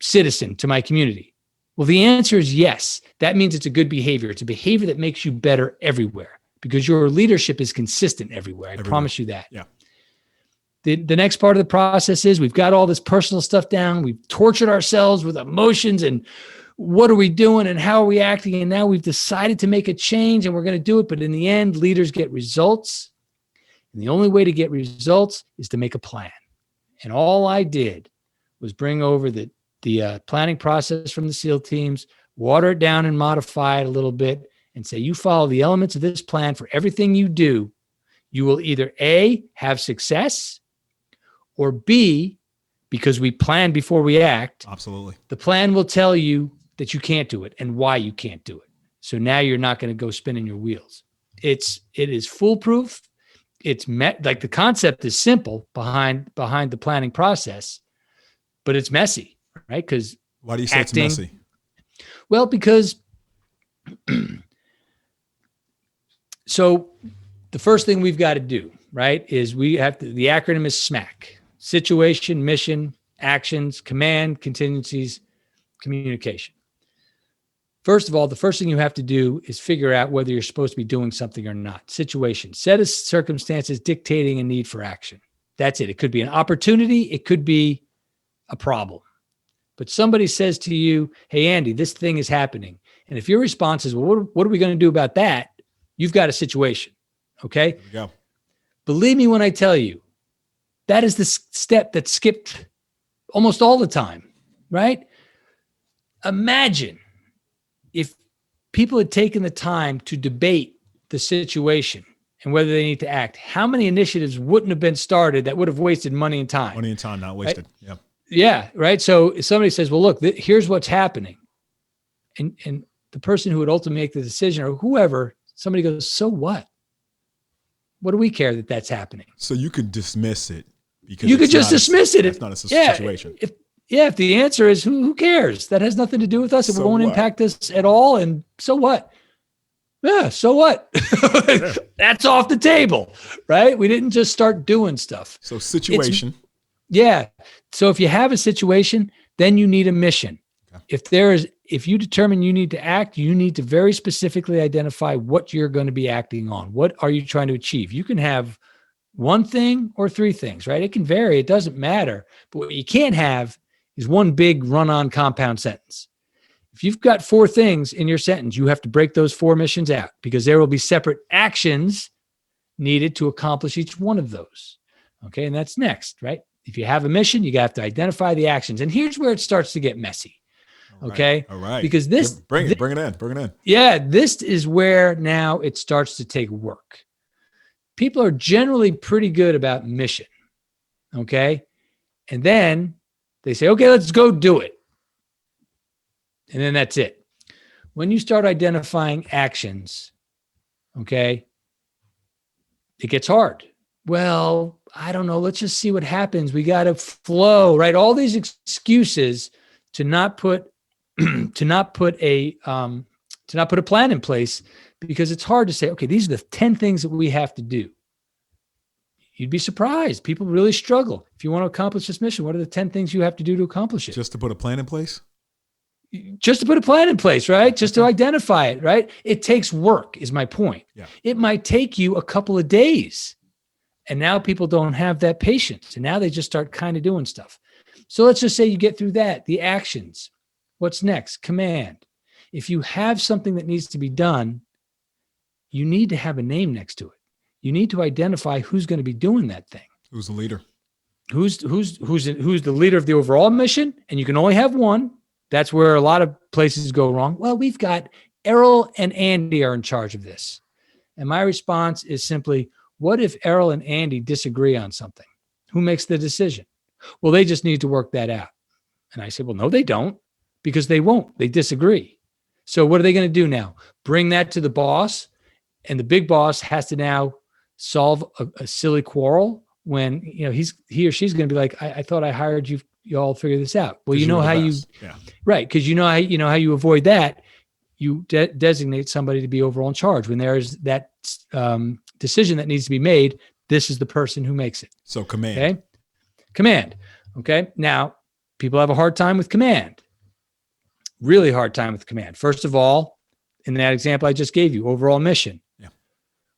citizen to my community? Well, the answer is yes. That means it's a good behavior. It's a behavior that makes you better everywhere because your leadership is consistent everywhere. I promise you that.
Yeah.
The next part of the process is we've got all this personal stuff down. We've tortured ourselves with emotions and what are we doing and how are we acting? And now we've decided to make a change and we're going to do it. But in the end, leaders get results. And the only way to get results is to make a plan. And all I did was bring over the planning process from the SEAL teams, water it down and modify it a little bit and say, you follow the elements of this plan for everything you do. You will either A, have success, or B, because we plan before we act.
Absolutely.
The plan will tell you that you can't do it and why you can't do it. So now you're not going to go spinning your wheels. It is foolproof. It's like the concept is simple behind the planning process, but it's messy, right? Because
why do you say it's messy?
Well, because so the first thing we've got to do, right, is the acronym is SMAC. Situation, mission, actions, command, contingencies, communication. First of all, the first thing you have to do is figure out whether you're supposed to be doing something or not. Situation, set of circumstances dictating a need for action. That's it. It could be an opportunity. It could be a problem. But somebody says to you, hey, Andy, this thing is happening. And if your response is, well, what are we going to do about that? You've got a situation. Okay?
There we go.
Believe me when I tell you, that is the step that's skipped almost all the time, right? Imagine if people had taken the time to debate the situation and whether they need to act, how many initiatives wouldn't have been started that would have wasted money and time?
Money and time not wasted.
Right?
Yeah.
Yeah, right. So if somebody says, well, look, here's what's happening. And the person who would ultimately make the decision or whoever, somebody goes, so what? What do we care that that's happening?
So you could dismiss it. Because
you could just dismiss it.
It's not a situation.
If the answer is who cares? That has nothing to do with us. It won't impact us at all. And so what? Yeah, so what? Yeah. That's off the table, right? We didn't just start doing stuff.
So situation.
So if you have a situation, then you need a mission. Okay. If you determine you need to act, you need to very specifically identify what you're going to be acting on. What are you trying to achieve? You can have one thing or three things, right? It can vary. It doesn't matter. But what you can't have is one big run-on compound sentence. If you've got four things in your sentence, you have to break those four missions out because there will be separate actions needed to accomplish each one of those. Okay, and that's next, right? If you have a mission, you have to identify the actions. And here's where it starts to get messy. Okay.
All right.
Because
bring it in.
Yeah. This is where now it starts to take work. People are generally pretty good about mission. Okay. And then they say, okay, let's go do it. And then that's it. When you start identifying actions, okay, it gets hard. Well, I don't know. Let's just see what happens. We got to flow, right? All these excuses to not put a plan in place because it's hard to say, okay, these are the 10 things that we have to do. You'd be surprised. People really struggle. If you want to accomplish this mission, what are the 10 things you have to do to accomplish it?
Just to put a plan in place?
Just to put a plan in place, right? Just to identify it, right? It takes work is my point.
Yeah.
It might take you a couple of days. And now people don't have that patience. And now they just start kind of doing stuff. So let's just say you get through that, the actions. What's next? Command. If you have something that needs to be done, you need to have a name next to it. You need to identify who's going to be doing that thing.
Who's the leader?
Who's the leader of the overall mission? And you can only have one. That's where a lot of places go wrong. Well, we've got Errol and Andy are in charge of this. And my response is simply, what if Errol and Andy disagree on something? Who makes the decision? Well, they just need to work that out. And I say, well, no, they don't, because they won't. They disagree. So what are they going to do now? Bring that to the boss, and the big boss has to now solve a silly quarrel when he or she's going to be like, I thought I hired you. You all figure this out. Well, you know how you, right? Because you know how you avoid that. You designate somebody to be overall in charge. When there is that decision that needs to be made, this is the person who makes it.
So command.
Okay. Command. Okay. Now, people have a hard time with command. Really hard time with command. First of all, in that example I just gave you, overall mission. Yeah.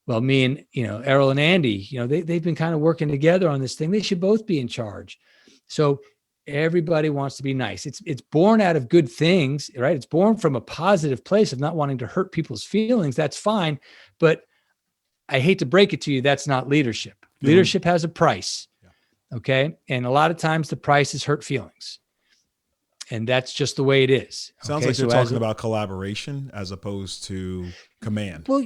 Well, me and Errol and Andy, they've been kind of working together on this thing. They should both be in charge. So everybody wants to be nice. It's born out of good things, right? It's born from a positive place of not wanting to hurt people's feelings. That's fine. But I hate to break it to you, that's not leadership. Mm-hmm. Leadership has a price. Yeah. Okay. And a lot of times the price is hurt feelings. And that's just the way it is.
Sounds like you're talking about collaboration as opposed to command.
Well,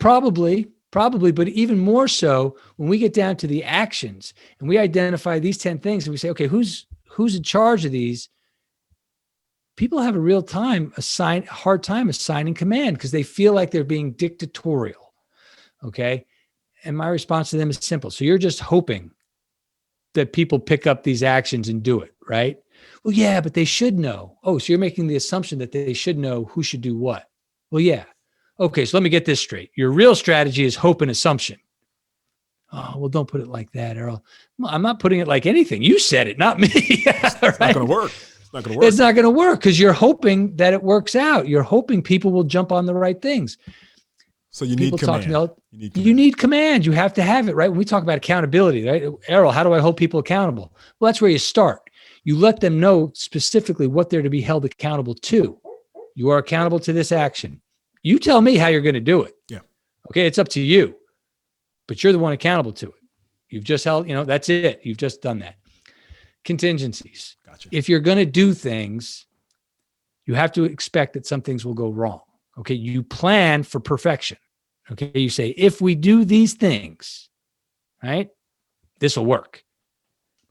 probably. But even more so when we get down to the actions and we identify these 10 things and we say, okay, who's in charge of these? People have a hard time assigning command because they feel like they're being dictatorial. Okay. And my response to them is simple. So you're just hoping that people pick up these actions and do it, right? Well, yeah, but they should know. Oh, so you're making the assumption that they should know who should do what. Well, yeah. Okay, so let me get this straight. Your real strategy is hope and assumption. Oh, well, don't put it like that, Errol. Well, I'm not putting it like anything. You said it, not me.
It's not going to work. It's not going to work.
It's not going to work because you're hoping that it works out. You're hoping people will jump on the right things.
So you need command.
You need command. You have to have it, right? When we talk about accountability, right? Errol, how do I hold people accountable? Well, that's where you start. You let them know specifically what they're to be held accountable to. You are accountable to this action. You tell me how you're going to do it.
Yeah.
Okay. It's up to you, but you're the one accountable to it. You've just held, that's it. You've just done that. Contingencies.
Gotcha.
If you're going to do things, you have to expect that some things will go wrong. Okay. You plan for perfection. Okay. You say, if we do these things, right, this will work.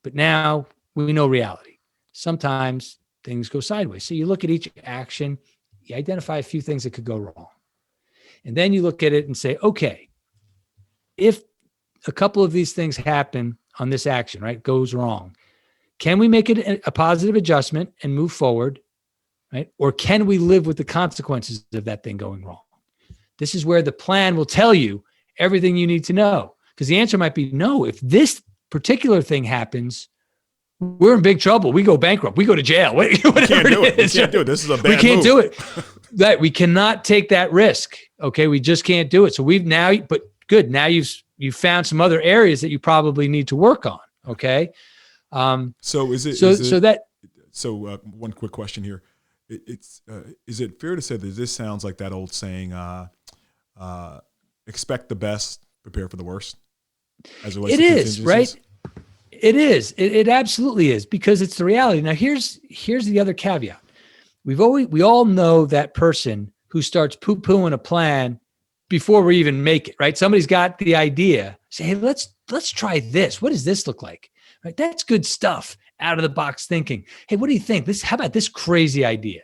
But now we know reality. Sometimes things go sideways. So you look at each action, you identify a few things that could go wrong. And then you look at it and say, okay, if a couple of these things happen on this action, right, goes wrong, can we make it a positive adjustment and move forward, right? Or can we live with the consequences of that thing going wrong? This is where the plan will tell you everything you need to know. Because the answer might be no. If this particular thing happens, we're in big trouble. We go bankrupt. We go to jail. Whatever it is.
We can't do it. This is a bad move.
We can't do it. That we cannot take that risk. Okay, we just can't do it. So we've now, but good. Now you've found some other areas that you probably need to work on. Okay.
So one quick question here. Is it fair to say that this sounds like that old saying, expect the best, prepare for the worst? As it relates to
is, right? It is. It absolutely is, because it's the reality. Now, here's the other caveat. We all know that person who starts poo-pooing a plan before we even make it, right? Somebody's got the idea. Say, hey, let's try this. What does this look like? Right? That's good stuff. Out of the box thinking. Hey, what do you think? How about this crazy idea?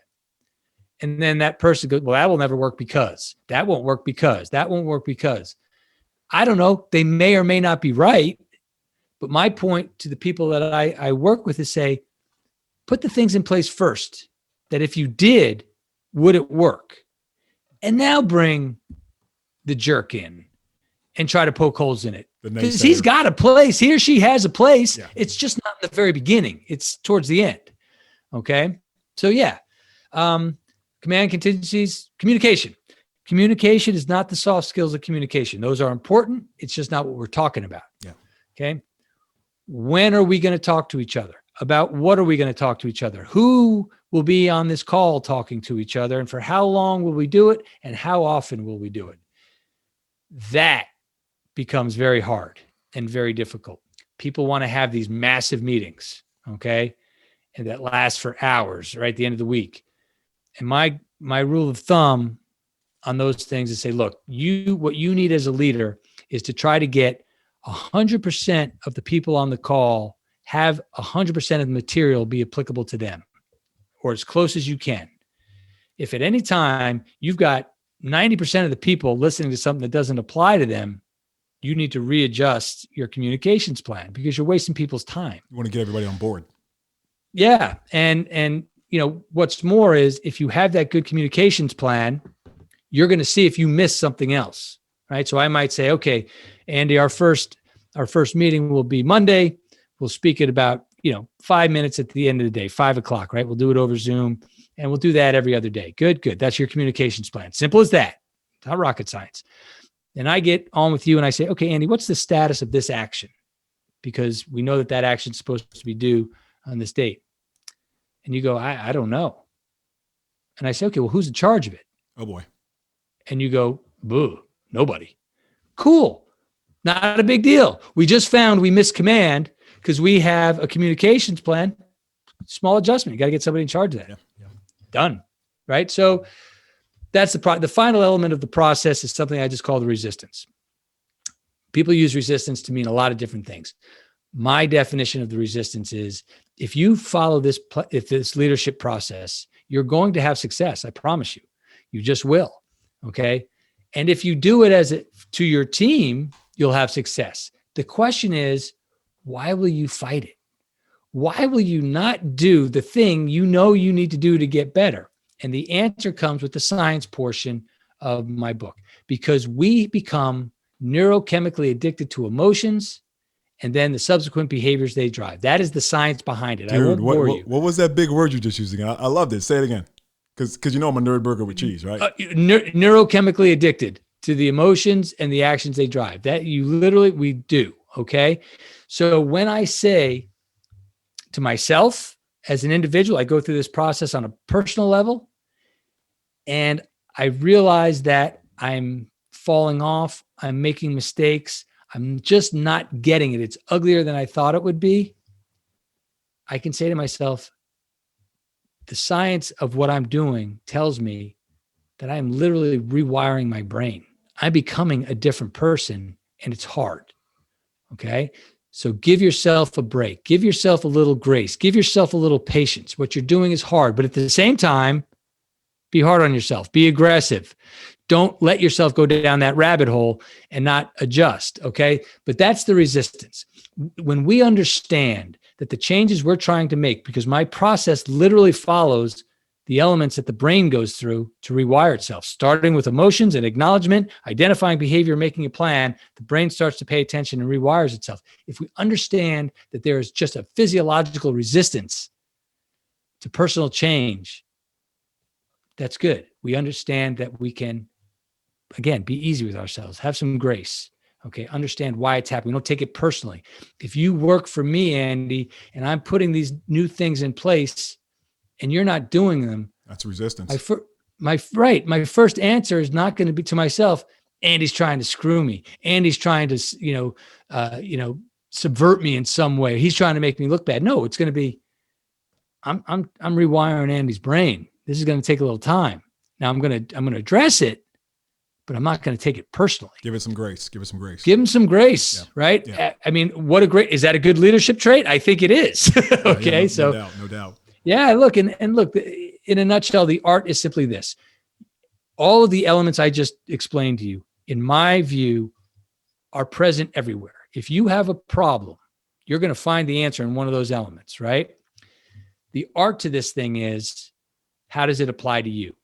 And then that person goes, well, that will never work because that won't work because that won't work because I don't know. They may or may not be right. But my point to the people that I work with is say, put the things in place first, that if you did, would it work? And now bring the jerk in and try to poke holes in it. Because he's got a place. He or she has a place. Yeah. It's just not in the very beginning. It's towards the end. Okay. So yeah. Command, contingencies, communication. Communication is not the soft skills of communication. Those are important. It's just not what we're talking about.
Yeah.
Okay. When are we going to talk to each other? About what are we going to talk to each other? Who will be on this call talking to each other? And for how long will we do it? And how often will we do it? That becomes very hard and very difficult. People want to have these massive meetings. Okay. and that lasts for hours, right? At the end of the week. And my rule of thumb on those things is say, look, what you need as a leader is to try to get 100% of the people on the call have 100% of the material be applicable to them, or as close as you can. If at any time you've got 90% of the people listening to something that doesn't apply to them, you need to readjust your communications plan because you're wasting people's time.
You want to get everybody on board.
Yeah. And what's more is if you have that good communications plan, you're going to see if you miss something else, right? So I might say, okay, Andy, our first meeting will be Monday. We'll speak at about, 5 minutes at the end of the day, 5:00, right? We'll do it over Zoom and we'll do that every other day. Good. That's your communications plan. Simple as that. Not rocket science. And I get on with you and I say, okay, Andy, what's the status of this action? Because we know that action is supposed to be due on this date. And you go, I don't know. And I say, okay, well, who's in charge of it?
Oh boy.
And you go, boo, nobody. Cool. Not a big deal. We just found we missed command because we have a communications plan. Small adjustment. You got to get somebody in charge of that.
Yeah.
Done. Right. So that's the final element of the process is something I just call the resistance. People use resistance to mean a lot of different things. My definition of the resistance is if you follow this leadership process, you're going to have success. I promise you. You just will. Okay. And if you do it to your team, you'll have success. The question is, why will you fight it? Why will you not do the thing you know you need to do to get better? And the answer comes with the science portion of my book, because we become neurochemically addicted to emotions and then the subsequent behaviors they drive. That is the science behind it.
Dude,
I won't bore you.
What was that big word you just used again? I loved it. Say it again. Because I'm a nerd burger with cheese, right?
Neurochemically addicted to the emotions and the actions they drive. That we do. Okay. So when I say to myself as an individual, I go through this process on a personal level and I realize that I'm falling off. I'm making mistakes. I'm just not getting it. It's uglier than I thought it would be. I can say to myself, the science of what I'm doing tells me that I'm literally rewiring my brain. I'm becoming a different person and it's hard. Okay. So give yourself a break, give yourself a little grace, give yourself a little patience. What you're doing is hard, but at the same time, be hard on yourself, be aggressive. Don't let yourself go down that rabbit hole and not adjust. Okay. But that's the resistance. When we understand that the changes we're trying to make, because my process literally follows the elements that the brain goes through to rewire itself, starting with emotions and acknowledgement, identifying behavior, making a plan, the brain starts to pay attention and rewires itself. If we understand that there is just a physiological resistance to personal change, that's good. We understand that we can, again, be easy with ourselves, have some grace. Okay, understand why it's happening. We don't take it personally. If you work for me, Andy, and I'm putting these new things in place and you're not doing them,
that's resistance.
My first answer is not going to be to myself, Andy's trying to screw me. Andy's trying to, subvert me in some way. He's trying to make me look bad. No, it's going to be, I'm rewiring Andy's brain. This is going to take a little time. Now I'm going to address it, but I'm not going to take it personally.
Give it some grace. Give him
some grace,
yeah.
Right?
Yeah.
I mean, is that a good leadership trait? I think it is. Okay.
No doubt.
Yeah. Look, and look, in a nutshell, the art is simply this. All of the elements I just explained to you, in my view, are present everywhere. If you have a problem, you're going to find the answer in one of those elements, right? The art to this thing is, how does it apply to you?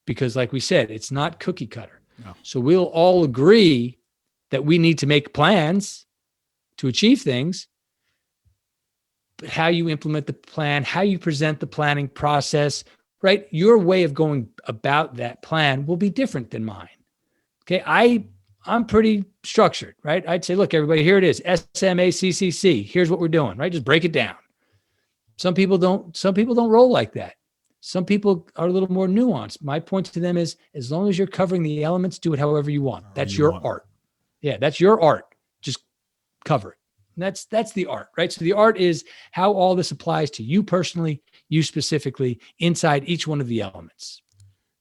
Because like we said, it's not cookie cutter.
No.
So we'll all agree that we need to make plans to achieve things, but how you implement the plan, how you present the planning process, right? Your way of going about that plan will be different than mine. Okay. I'm pretty structured, right? I'd say, look, everybody, here it is. SMACCC. Here's what we're doing, right? Just break it down. Some people don't roll like that. Some people are a little more nuanced. My point to them is, as long as you're covering the elements, do it however you want. That's your art. Yeah, that's your art. Just cover it. And that's the art, right? So the art is how all this applies to you personally, you specifically, inside each one of the elements.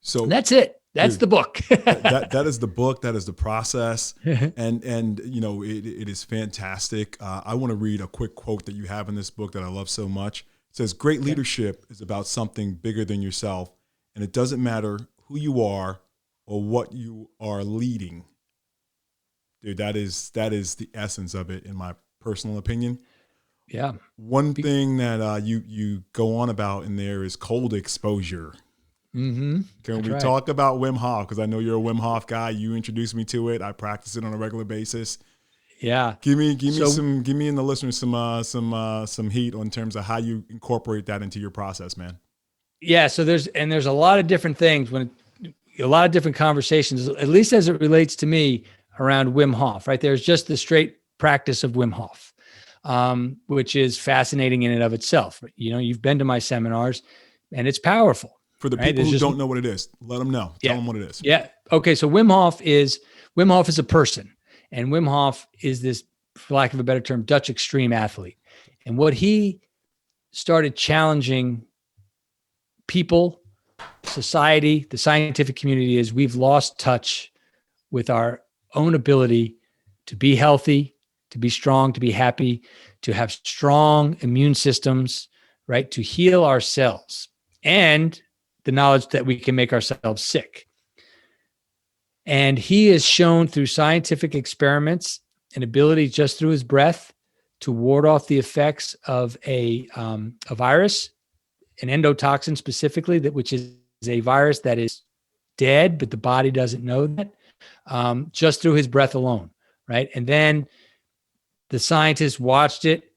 So
and that's it. That's the book.
that is the book. That is the process. And you know, it is fantastic. I want to read a quick quote that you have in this book that I love so much. It says, "Great leadership is about something bigger than yourself, and it doesn't matter who you are or what you are leading." Dude, that is the essence of it, in my personal opinion.
Yeah.
One thing that you go on about in there is cold exposure.
Mm-hmm.
Can we talk about Wim Hof? Because I know you're a Wim Hof guy. You introduced me to it. I practice it on a regular basis.
Yeah.
Give me and the listeners some heat on terms of how you incorporate that into your process, man.
Yeah. So there's a lot of different things a lot of different conversations, at least as it relates to me, around Wim Hof, right? There's just the straight practice of Wim Hof, which is fascinating in and of itself. You know, you've been to my seminars and it's powerful.
For the people who don't know what it is, let them know. Tell them what it is.
Yeah. Okay. So Wim Hof is a person, and Wim Hof is this, for lack of a better term, Dutch extreme athlete. And what he started challenging people, society, the scientific community is we've lost touch with our own ability to be healthy, to be strong, to be happy, to have strong immune systems, right? To heal ourselves, and the knowledge that we can make ourselves sick. And he has shown through scientific experiments an ability just through his breath to ward off the effects of a virus, an endotoxin specifically, which is a virus that is dead, but the body doesn't know that, just through his breath alone, right? And then the scientists watched it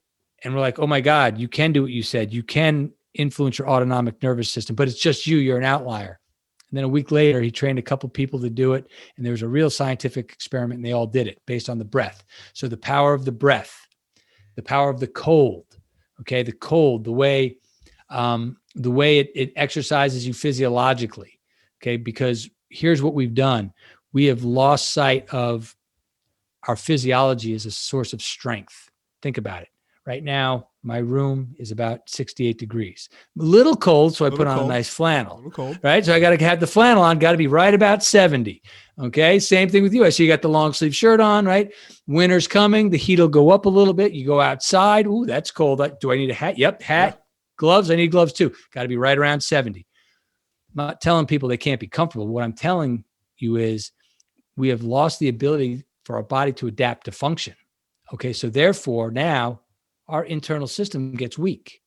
and were like, oh my God, you can do what you said. You can influence your autonomic nervous system, but it's just you're an outlier. And then a week later, he trained a couple people to do it. And there was a real scientific experiment, and they all did it based on the breath. So the power of the breath, the power of the cold, okay? The cold, the way it exercises you physiologically, okay? Because here's what we've done. We have lost sight of our physiology as a source of strength. Think about it. Right now, my room is about 68 degrees. A little cold, so I put on a nice flannel. Right? So I got to have the flannel on, got to be right about 70. Okay? Same thing with you. I see you got the long sleeve shirt on, right? Winter's coming. The heat will go up a little bit. You go outside. Ooh, that's cold. Do I need a hat? Yep, hat. Yeah. Gloves. I need gloves too. Got to be right around 70. I'm not telling people they can't be comfortable. What I'm telling you is we have lost the ability for our body to adapt to function. Okay? So therefore, now our internal system gets weak.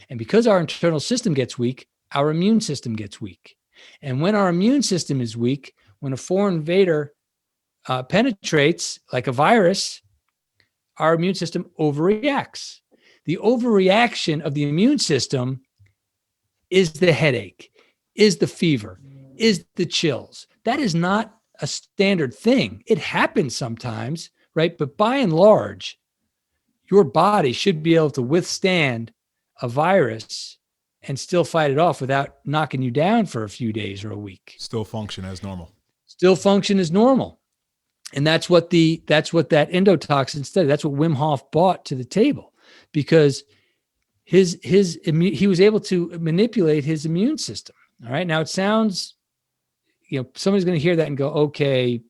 And because our internal system gets weak, our immune system gets weak. And when our immune system is weak, when a foreign invader penetrates like a virus, our immune system overreacts. The overreaction of the immune system is the headache, is the fever, is the chills. That is not a standard thing. It happens sometimes, right? But by and large, your body should be able to withstand a virus and still fight it off without knocking you down for a few days or a week.
Still function as normal.
Still function as normal. And that's what that endotoxin study, that's what Wim Hof brought to the table, because he was able to manipulate his immune system. All right. Now it sounds, somebody's going to hear that and go, okay,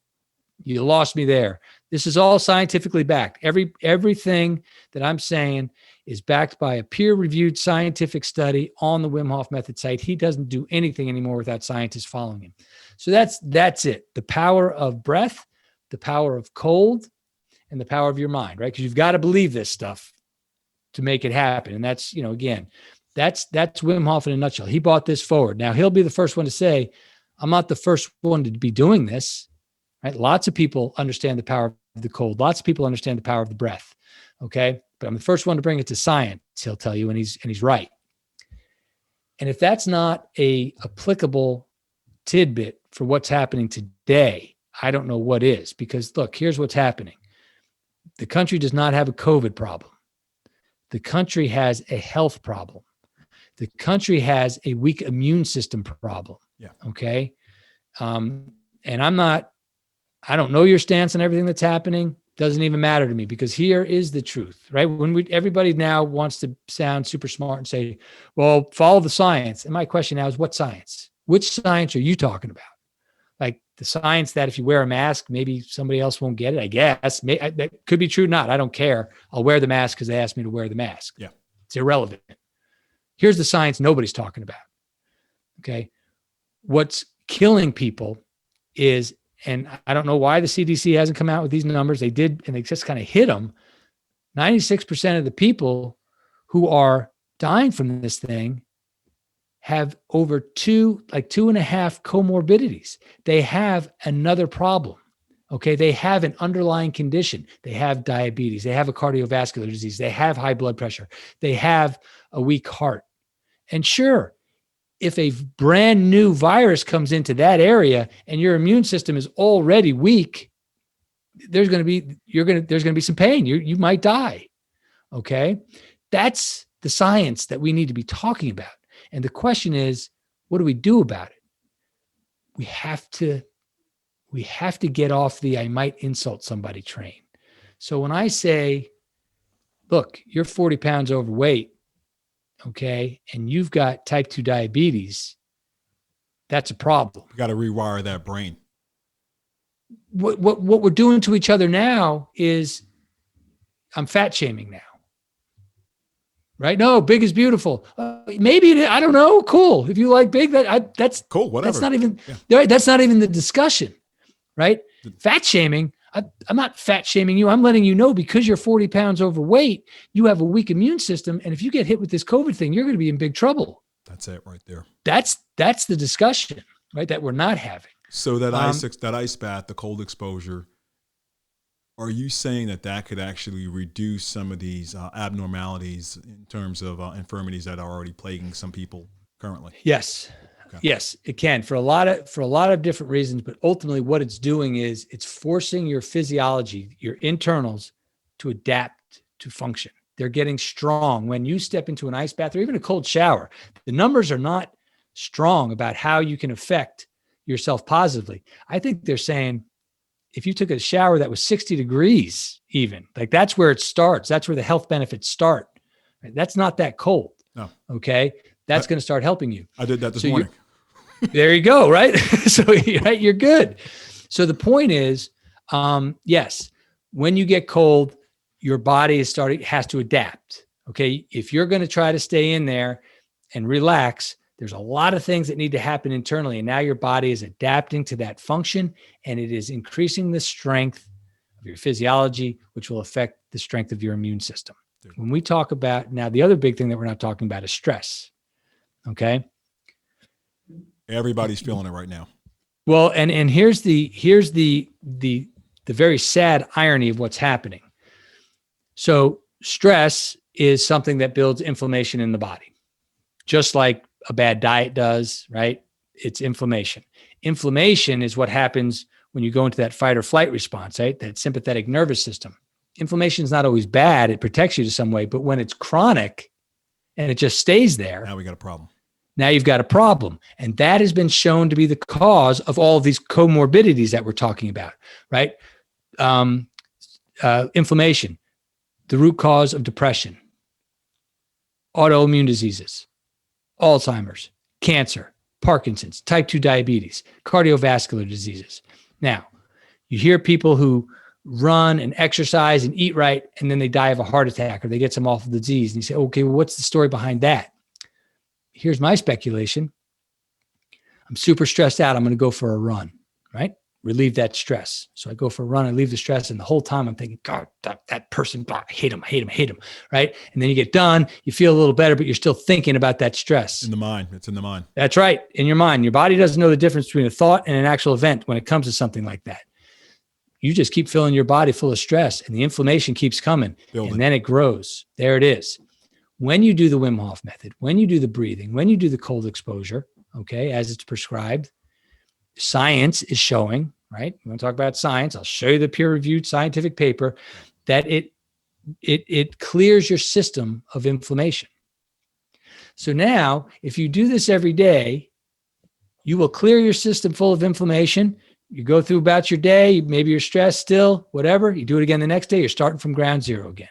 you lost me there. This is all scientifically backed. Everything that I'm saying is backed by a peer-reviewed scientific study on the Wim Hof Method site. He doesn't do anything anymore without scientists following him. So that's it. The power of breath, the power of cold, and the power of your mind, right? Because you've got to believe this stuff to make it happen. And that's, again, that's Wim Hof in a nutshell. He brought this forward. Now he'll be the first one to say, I'm not the first one to be doing this. Right? Lots of people understand the power of the cold. Lots of people understand the power of the breath. Okay. But I'm the first one to bring it to science, he'll tell you, and he's right. And if that's not a applicable tidbit for what's happening today, I don't know what is, because look, here's what's happening. The country does not have a COVID problem. The country has a health problem. The country has a weak immune system problem.
Yeah.
Okay. And I don't know your stance on everything that's happening. Doesn't even matter to me, because here is the truth, right? Everybody now wants to sound super smart and say, well, follow the science. And my question now is, what science? Which science are you talking about? Like the science that if you wear a mask, maybe somebody else won't get it, I guess. That could be true or not. I don't care. I'll wear the mask because they asked me to wear the mask.
Yeah.
It's irrelevant. Here's the science nobody's talking about. Okay. What's killing people is, and I don't know why the CDC hasn't come out with these numbers. They did, and they just kind of hit them. 96% of the people who are dying from this thing have over 2.5 comorbidities. They have another problem. Okay. They have an underlying condition. They have diabetes. They have a cardiovascular disease. They have high blood pressure. They have a weak heart. And sure, if a brand new virus comes into that area and your immune system is already weak, there's going to be some pain. You might die. Okay. That's the science that we need to be talking about. And the question is, what do we do about it? We have to get off the I might insult somebody train. So when I say, look, you're 40 pounds overweight, okay, and you've got type 2 diabetes, that's a problem.
You got to rewire that brain.
What we're doing to each other now is, I'm fat shaming now. Right? No, big is beautiful. Maybe I don't know. Cool. If you like big, that's
cool. Whatever.
That's not even right. That's not even the discussion, right? Fat shaming. I'm not fat shaming you. I'm letting you know, because you're 40 pounds overweight, you have a weak immune system, and if you get hit with this COVID thing, you're going to be in big trouble.
That's it right there.
That's the discussion, right? That we're not having.
So that ice bath, the cold exposure. Are you saying that could actually reduce some of these abnormalities in terms of infirmities that are already plaguing some people currently?
Yes. Okay. Yes, it can for a lot of different reasons, but ultimately what it's doing is it's forcing your physiology, your internals, to adapt to function. They're getting strong. When you step into an ice bath or even a cold shower, the numbers are not strong about how you can affect yourself positively. I think they're saying, if you took a shower that was 60 degrees, even, like, that's where it starts. That's where the health benefits start. Right? That's not that cold.
No.
Okay. That's going to start helping you.
I did that this morning.
There you go. Right. So right, you're good. So the point is, yes, when you get cold, your body has to adapt. Okay. If you're going to try to stay in there and relax, there's a lot of things that need to happen internally. And now your body is adapting to that function, and it is increasing the strength of your physiology, which will affect the strength of your immune system. When we talk about now, the other big thing that we're not talking about is stress. Okay.
Everybody's feeling it right now.
Well, and here's the very sad irony of what's happening. So stress is something that builds inflammation in the body, just like a bad diet does, right? It's inflammation. Inflammation is what happens when you go into that fight or flight response, right? That sympathetic nervous system. Inflammation is not always bad. It protects you to some way, but when it's chronic and it just stays there,
now we got a problem.
Now you've got a problem. And that has been shown to be the cause of all of these comorbidities that we're talking about, right? Inflammation, the root cause of depression, autoimmune diseases, Alzheimer's, cancer, Parkinson's, type 2 diabetes, cardiovascular diseases. Now, you hear people who run and exercise and eat right, and then they die of a heart attack or they get some awful disease. And you say, okay, well, what's the story behind that? Here's my speculation. I'm super stressed out. I'm going to go for a run, right? Relieve that stress. So I go for a run, I leave the stress. And the whole time I'm thinking, God, that person, God, I hate him, right? And then you get done, you feel a little better, but you're still thinking about that stress.
In the mind. It's in the mind.
That's right. In your mind. Your body doesn't know the difference between a thought and an actual event when it comes to something like that. You just keep filling your body full of stress, and the inflammation keeps coming. And then it grows. There it is. When you do the Wim Hof method, when you do the breathing, when you do the cold exposure, okay, as it's prescribed, science is showing, right? We want to talk about science. I'll show you the peer-reviewed scientific paper that it clears your system of inflammation. So now, if you do this every day, you will clear your system full of inflammation. You go through about your day, maybe you're stressed still, whatever. You do it again the next day, you're starting from ground zero again,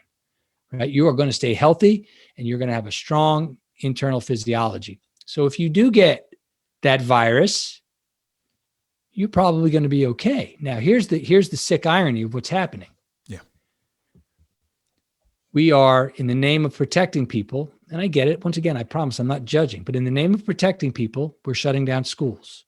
right? You are going to stay healthy and you're going to have a strong internal physiology. So if you do get that virus, you're probably going to be okay. Now, here's the sick irony of what's happening.
Yeah.
We are, in the name of protecting people, and I get it. Once again, I promise I'm not judging, but in the name of protecting people, we're shutting down schools.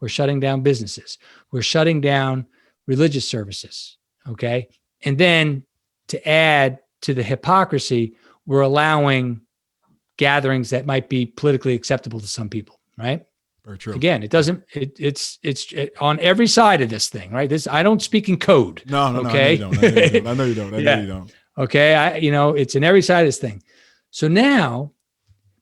We're shutting down businesses. We're shutting down religious services. Okay. And then to add to the hypocrisy, we're allowing gatherings that might be politically acceptable to some people, right?
Very true.
Again, it doesn't, it's on every side of this thing, right? I don't speak in code.
No,
okay?
I know you don't.
Okay. It's in every side of this thing. So now,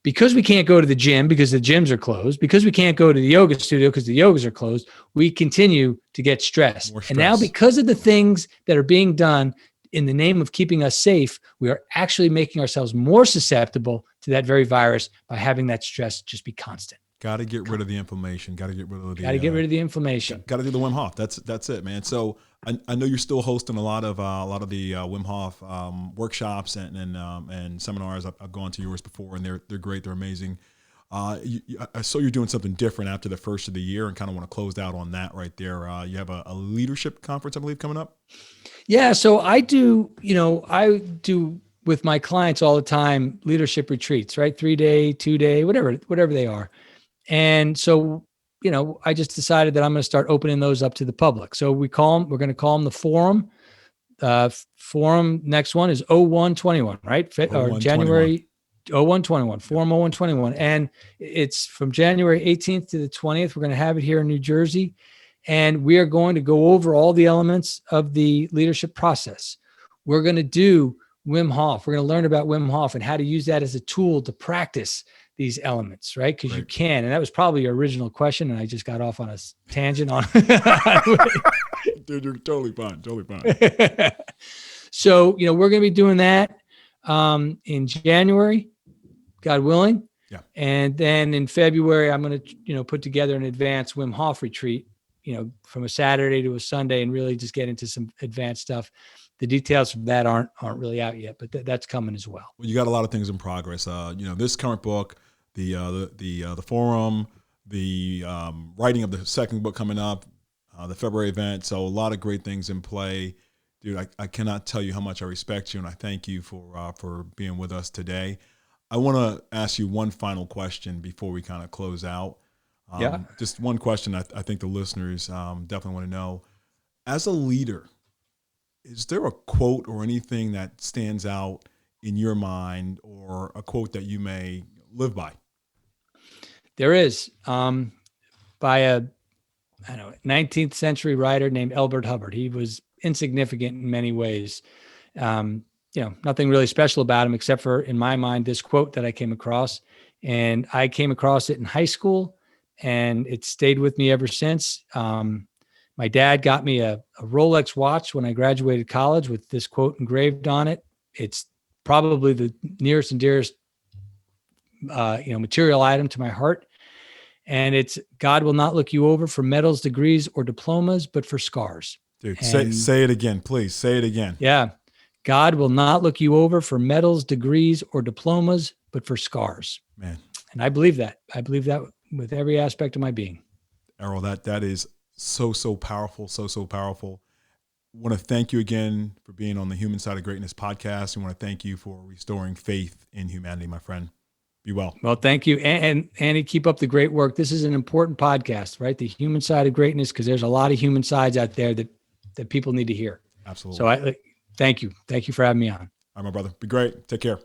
because we can't go to the gym because the gyms are closed, because we can't go to the yoga studio because the yogas are closed, we continue to get stressed. And now, because of the things that are being done in the name of keeping us safe, we are actually making ourselves more susceptible to that very virus by having that stress just be constant.
Got to get rid of the inflammation. Got to get rid of the.
Got to get rid of the inflammation.
Got to do the Wim Hof. That's it, man. So I know you're still hosting a lot of the Wim Hof workshops and seminars. I've gone to yours before, and they're great. They're amazing. I saw you're doing something different after the first of the year, and kind of want to close out on that right there. You have a leadership conference, I believe, coming up.
Yeah. So I do with my clients all the time leadership retreats, right? 3-day, 2-day, whatever they are. And so, I just decided that I'm going to start opening those up to the public. So we're going to call them the forum. Forum next one is 0121, right? Or January 0121, forum 0121. And it's from January 18th to the 20th. We're going to have it here in New Jersey. And we are going to go over all the elements of the leadership process. We're going to do Wim Hof. We're going to learn about Wim Hof and how to use that as a tool to practice these elements, right? Because you can. And that was probably your original question. And I just got off on a tangent on
Dude, you're totally fine.
So, we're going to be doing that in January, God willing.
Yeah.
And then in February, I'm going to, put together an advanced Wim Hof retreat, from a Saturday to a Sunday and really just get into some advanced stuff. The details from that aren't really out yet, but that's coming as well.
Well, you got a lot of things in progress. This current book, the forum, the writing of the second book coming up, the February event. So a lot of great things in play, dude. I cannot tell you how much I respect you, and I thank you for being with us today. I want to ask you one final question before we kind of close out. Just one question. I think the listeners definitely want to know. As a leader, is there a quote or anything that stands out in your mind, or a quote that you may live by?
There is, by a 19th century writer named Elbert Hubbard. He was insignificant in many ways. Nothing really special about him, except for, in my mind, this quote that I came across. And I came across it in high school, and it stayed with me ever since. My dad got me a Rolex watch when I graduated college with this quote engraved on it. It's probably the nearest and dearest, material item to my heart. And it's, God will not look you over for medals, degrees, or diplomas, but for scars.
Dude, say it again, please. Say it again.
Yeah. God will not look you over for medals, degrees, or diplomas, but for scars.
Man.
And I believe that. I believe that with every aspect of my being.
Errol, that is so powerful, so powerful. I want to thank you again for being on the Human Side of Greatness podcast. I want to thank you for restoring faith in humanity, my friend. Be well. Well, thank you. And Andy, keep up the great work. This is an important podcast, right? The Human Side of Greatness, because there's a lot of human sides out there that people need to hear. Absolutely. So thank you. Thank you for having me on. All right, my brother. Be great. Take care.